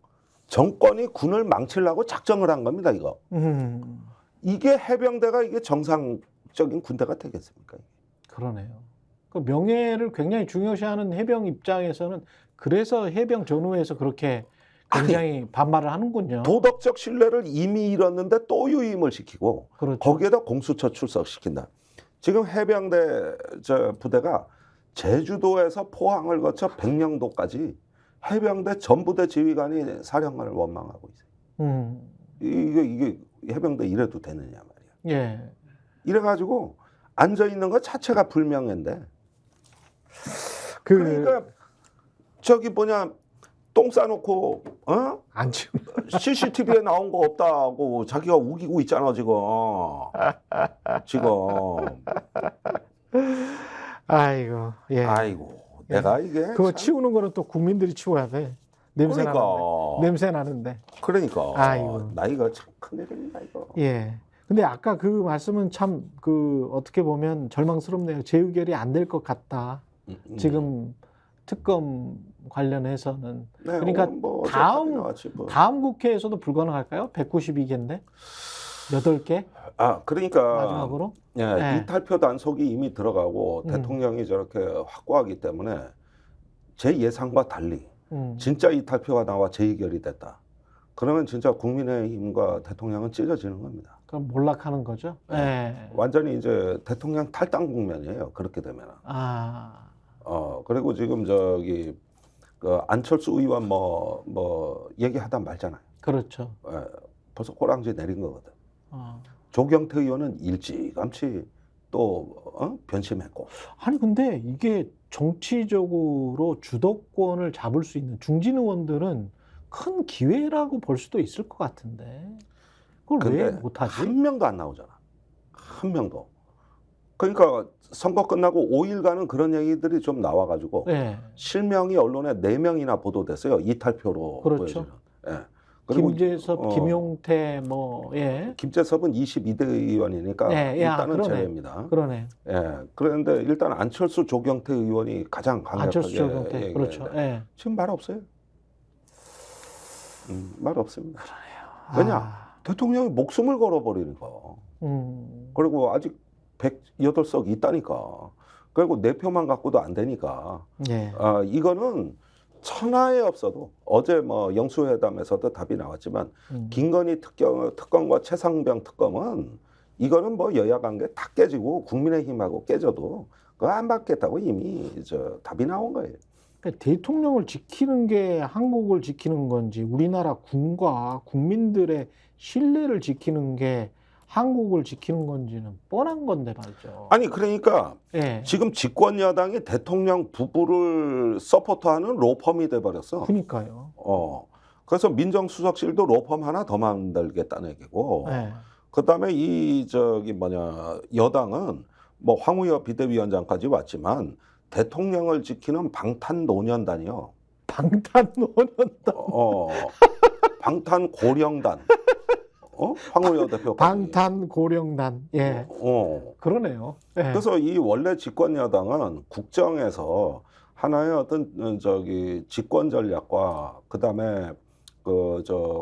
정권이 군을 망치려고 작정을 한 겁니다, 이거. 이게 해병대가 이게 정상적인 군대가 되겠습니까? 그러네요. 그 명예를 굉장히 중요시하는 해병 입장에서는 그래서 해병 전후에서 그렇게 굉장히 반발을 하는군요. 도덕적 신뢰를 이미 잃었는데 또 유임을 시키고 그렇죠. 거기에다 공수처 출석시킨다. 지금 해병대 부대가 제주도에서 포항을 거쳐 백령도까지 해병대 전부대 지휘관이 사령관을 원망하고 있어요. 이게 해병대 이래도 되느냐 말이야. 예. 이래가지고 앉아 있는 것 자체가 불명예인데. 그러니까 저기 뭐냐 똥 싸놓고 안 치우는. CCTV에 나온 거 없다고 자기가 우기고 있잖아 지금. 아이고. 예. 아이고 내가 이게 그거 참- 치우는 거는 또 국민들이 치워야 돼. 냄새 그러니까. 나는데. 냄새 나는데. 그러니까 아이고. 나이가 참 큰일입니다 이거. 예. 근데 아까 그 말씀은 참 어떻게 보면 절망스럽네요. 재의결이 안 될 것 같다. 지금 특검 관련해서는. 네, 그러니까 뭐 어제 다음- 답이 나왔지, 뭐. 다음 국회에서도 불가능할까요? 192개인데 8개 그러니까 마지막으로. 예, 네. 이탈표 단속이 이미 들어가고 대통령이 저렇게 확고하기 때문에 제 예상과 달리 진짜 이탈표가 나와 재의결이 됐다. 그러면 진짜 국민의힘과 대통령은 찢어지는 겁니다. 그럼 몰락하는 거죠. 예. 완전히 이제 대통령 탈당 국면이에요. 그렇게 되면. 아, 그리고 지금 그 안철수 의원 뭐 얘기하다 말잖아요. 그렇죠. 예, 벌써 꼬랑지 내린 거거든. 어. 조경태 의원은 일찌감치 또 변심했고. 아니 근데 이게 정치적으로 주도권을 잡을 수 있는 중진 의원들은 큰 기회라고 볼 수도 있을 것 같은데 그걸 왜 근데 못하지? 한 명도 안 나오잖아. 한 명도. 그러니까 선거 끝나고 5일간은 그런 얘기들이 좀 나와가지고 네. 실명이 언론에 4명이나 보도됐어요. 이탈표로 그렇죠. 보여지는. 예. 그리고 김재섭, 김용태 예. 김재섭은 22대 의원이니까 네, 일단은 그러네. 제외입니다. 그러네. 예. 그런데 일단 안철수 조경태 의원이 가장 강력하게 안철수, 조경태. 얘기했는데 그렇죠. 예. 지금 말 없어요. 말 없습니다. 왜냐? 대통령이 목숨을 걸어버리는 거. 그리고 아직 108석 있다니까. 그리고 4표만 갖고도 안 되니까. 예. 이거는 천하에 없어도 어제 뭐 영수회담에서도 답이 나왔지만 김건희 특검과 최상병 특검은 이거는 뭐 여야 관계 다 깨지고 국민의힘하고 깨져도 그거 안 받겠다고 이미 답이 나온 거예요. 그러니까 대통령을 지키는 게 한국을 지키는 건지 우리나라 군과 국민들의 신뢰를 지키는 게 한국을 지키는 건지는 뻔한 건데 말이죠. 아니 그러니까 예. 지금 집권 여당이 대통령 부부를 서포트하는 로펌이 돼버렸어. 그러니까요. 그래서 민정수석실도 로펌 하나 더 만들겠다는 얘기고. 예. 그다음에 이 저기 뭐냐 여당은 뭐 황우여 비대위원장까지 왔지만 대통령을 지키는 방탄노년단이요. 방탄노년단. 방탄고령단. 황우여 대표. 방탄고령단. 예. 그러네요. 예. 그래서 이 원래 집권 여당은 국정에서 하나의 어떤 저기 집권 전략과 그다음에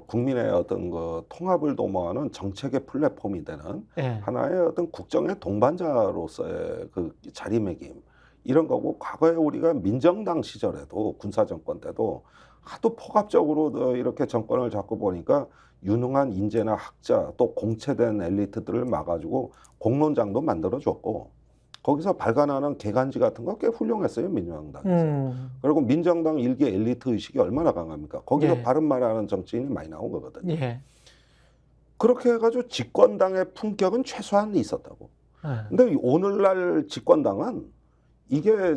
국민의 어떤 그 통합을 도모하는 정책의 플랫폼이 되는 예. 하나의 어떤 국정의 동반자로서의 그 자리매김 이런 거고 과거에 우리가 민정당 시절에도 군사정권 때도 하도 폭압적으로 이렇게 정권을 잡고 보니까 유능한 인재나 학자 또 공채된 엘리트들을 막아주고 공론장도 만들어줬고 거기서 발간하는 개간지 같은 거 꽤 훌륭했어요 민정당에서. 그리고 민정당 일개 엘리트 의식이 얼마나 강합니까? 거기서 예. 바른 말하는 정치인이 많이 나온 거거든요. 예. 그렇게 해가지고 집권당의 품격은 최소한 있었다고. 예. 근데 오늘날 집권당은 이게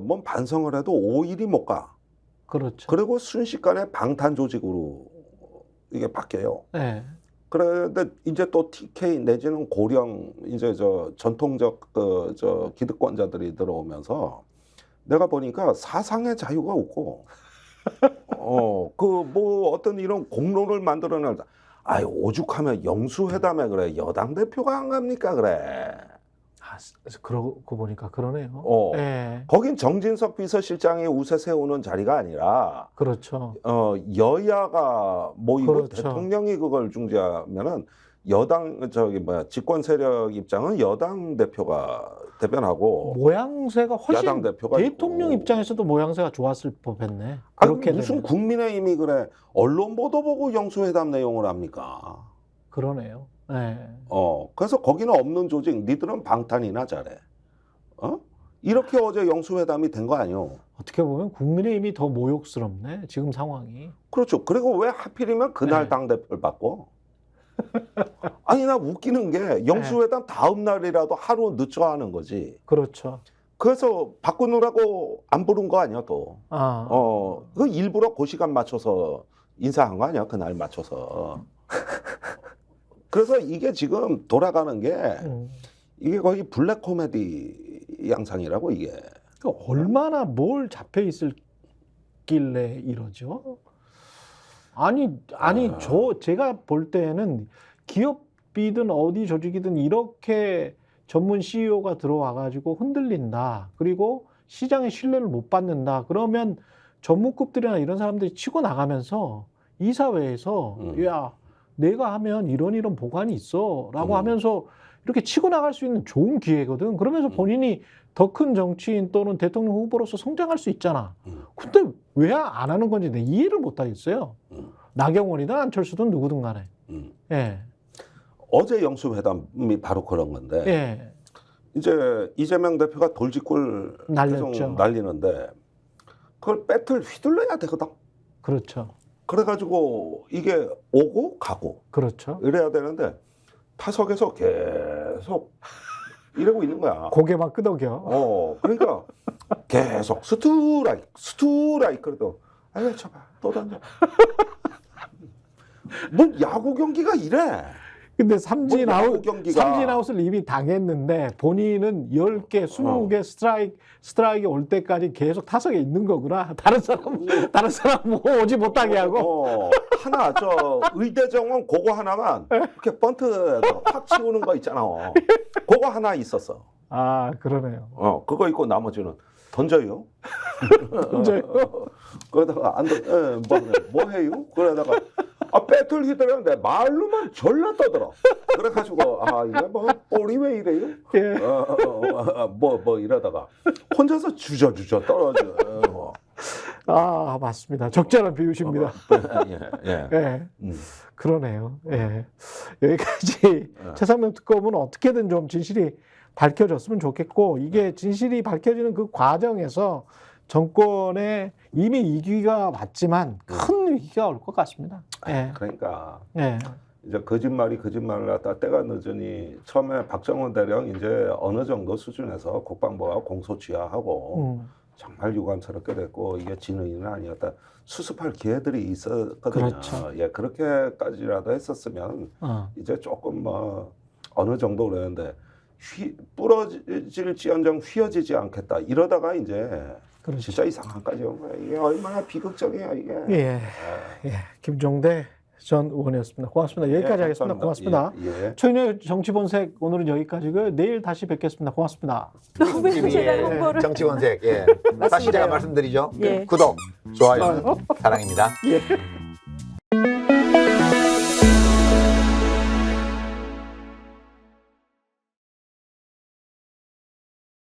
뭔 반성을 해도 5일이 못 가. 그렇죠. 그리고 순식간에 방탄 조직으로 이게 바뀌어요. 예. 그런데 이제 또 TK 내지는 고령 이제 전통적 기득권자들이 들어오면서 내가 보니까 사상의 자유가 없고 뭐 어떤 이런 공론을 만들어낼 오죽하면 영수회담에 그래 여당 대표가 안 갑니까 그래. 그러고 보니까 그러네요. 예. 거긴 정진석 비서실장이 우세 세우는 자리가 아니라 그렇죠. 여야가 모이고 그렇죠. 대통령이 그걸 중재하면은 여당 집권 세력 입장은 여당 대표가 대변하고 모양새가 훨씬 야당 대표가 대통령 있고. 입장에서도 모양새가 좋았을 법했네. 아니, 그렇게 무슨 되면. 국민의힘이 그래 언론 보도 보고 영수회담 내용을 합니까? 그러네요. 예. 그래서 거기는 없는 조직, 니들은 방탄이나 잘해. 이렇게 어제 영수회담이 된 거 아니요? 어떻게 보면 국민의힘이 더 모욕스럽네. 지금 상황이. 그렇죠. 그리고 왜 하필이면 그날 네. 당대표를 바꿔? 아니 나 웃기는 게 영수회담 다음 날이라도 하루 늦춰 하는 거지. 그렇죠. 그래서 바꾸느라고 안 부른 거 아니야 또. 그 일부러 그 시간 맞춰서 인사한 거 아니야 그날 맞춰서. 그래서 이게 지금 돌아가는 게 이게 거의 블랙 코미디 양상이라고 이게. 그러니까 얼마나 뭘 잡혀 있을길래 이러죠? 아니 제가 볼 때는 기업이든 어디 조직이든 이렇게 전문 CEO가 들어와 가지고 흔들린다. 그리고 시장의 신뢰를 못 받는다. 그러면 전문급들이나 이런 사람들이 치고 나가면서 이사회에서 야 내가 하면 이런 보관이 있어라고 하면서 이렇게 치고 나갈 수 있는 좋은 기회거든. 그러면서 본인이 더 큰 정치인 또는 대통령 후보로서 성장할 수 있잖아. 근데 왜 안 하는 건지 내가 이해를 못 하겠어요. 나경원이든 안철수든 누구든 간에. 예. 어제 영수회담이 바로 그런 건데 예. 이제 이재명 대표가 돌직구를 날렸죠. 계속 날리는데 그걸 배틀 휘둘러야 되거든. 그렇죠. 그래가지고 이게 오고 가고 그렇죠. 이래야 되는데 타석에서 계속 이러고 있는 거야. 고개만 끄덕여. 그러니까 계속 스트라이크 그래도 아유 쳐봐 또 던져. 뭐 야구 경기가 이래. 근데 삼진 아웃, 경기가. 삼진 아웃을 이미 당했는데 본인은 10개, 20개 스트라이크 올 때까지 계속 타석에 있는 거구나. 다른 사람 뭐 오지 못하게 하고. 하나 의대정원 그거 하나만 이렇게 번트 확 치우는 거 있잖아. 그거 하나 있었어. 아, 그러네요. 그거 있고 나머지는 던져요. 던져요? 그러다가 뭐 해요? 그러다가 배틀 휘두르는데 말로만 졸라 떠들어. 그래가지고 이게 뭐 볼이 왜 이래요? 예. 뭐 이러다가 혼자서 주저주저 떨어져. 맞습니다. 적절한 비유십니다. 예. 예. 그러네요. 예. 여기까지 최상병 특검은 어떻게든 좀 진실이 밝혀졌으면 좋겠고, 이게 진실이 밝혀지는 그 과정에서 정권에 이미 위기가 왔지만 큰 위기가 올 것 같습니다. 예. 그러니까 예. 이제 거짓말을 갖다 때가 늦으니 처음에 박정원 대령 이제 어느 정도 수준에서 국방부가 공소취하하고 정말 유감스럽게 됐고 이게 진흥이는 아니었다. 수습할 기회들이 있었거든요. 그렇죠. 예, 그렇게까지라도 했었으면 이제 조금 뭐 어느 정도 그러는데 부러질지언정 휘어지지 않겠다. 이러다가 이제 그렇죠. 진짜 이 상황까지 온 거예요. 이게 얼마나 비극적이에요, 이게. 예. 예. 김종대 전 의원이었습니다. 고맙습니다. 여기까지 하겠습니다. 고맙습니다. 예. 최인의 정치본색 오늘은 여기까지고요. 내일 다시 뵙겠습니다. 고맙습니다. 너무 제가 홍보를. 정치본색. 예. 다시 제가 말씀드리죠. 예. 구독, 좋아요, 사랑입니다. 예.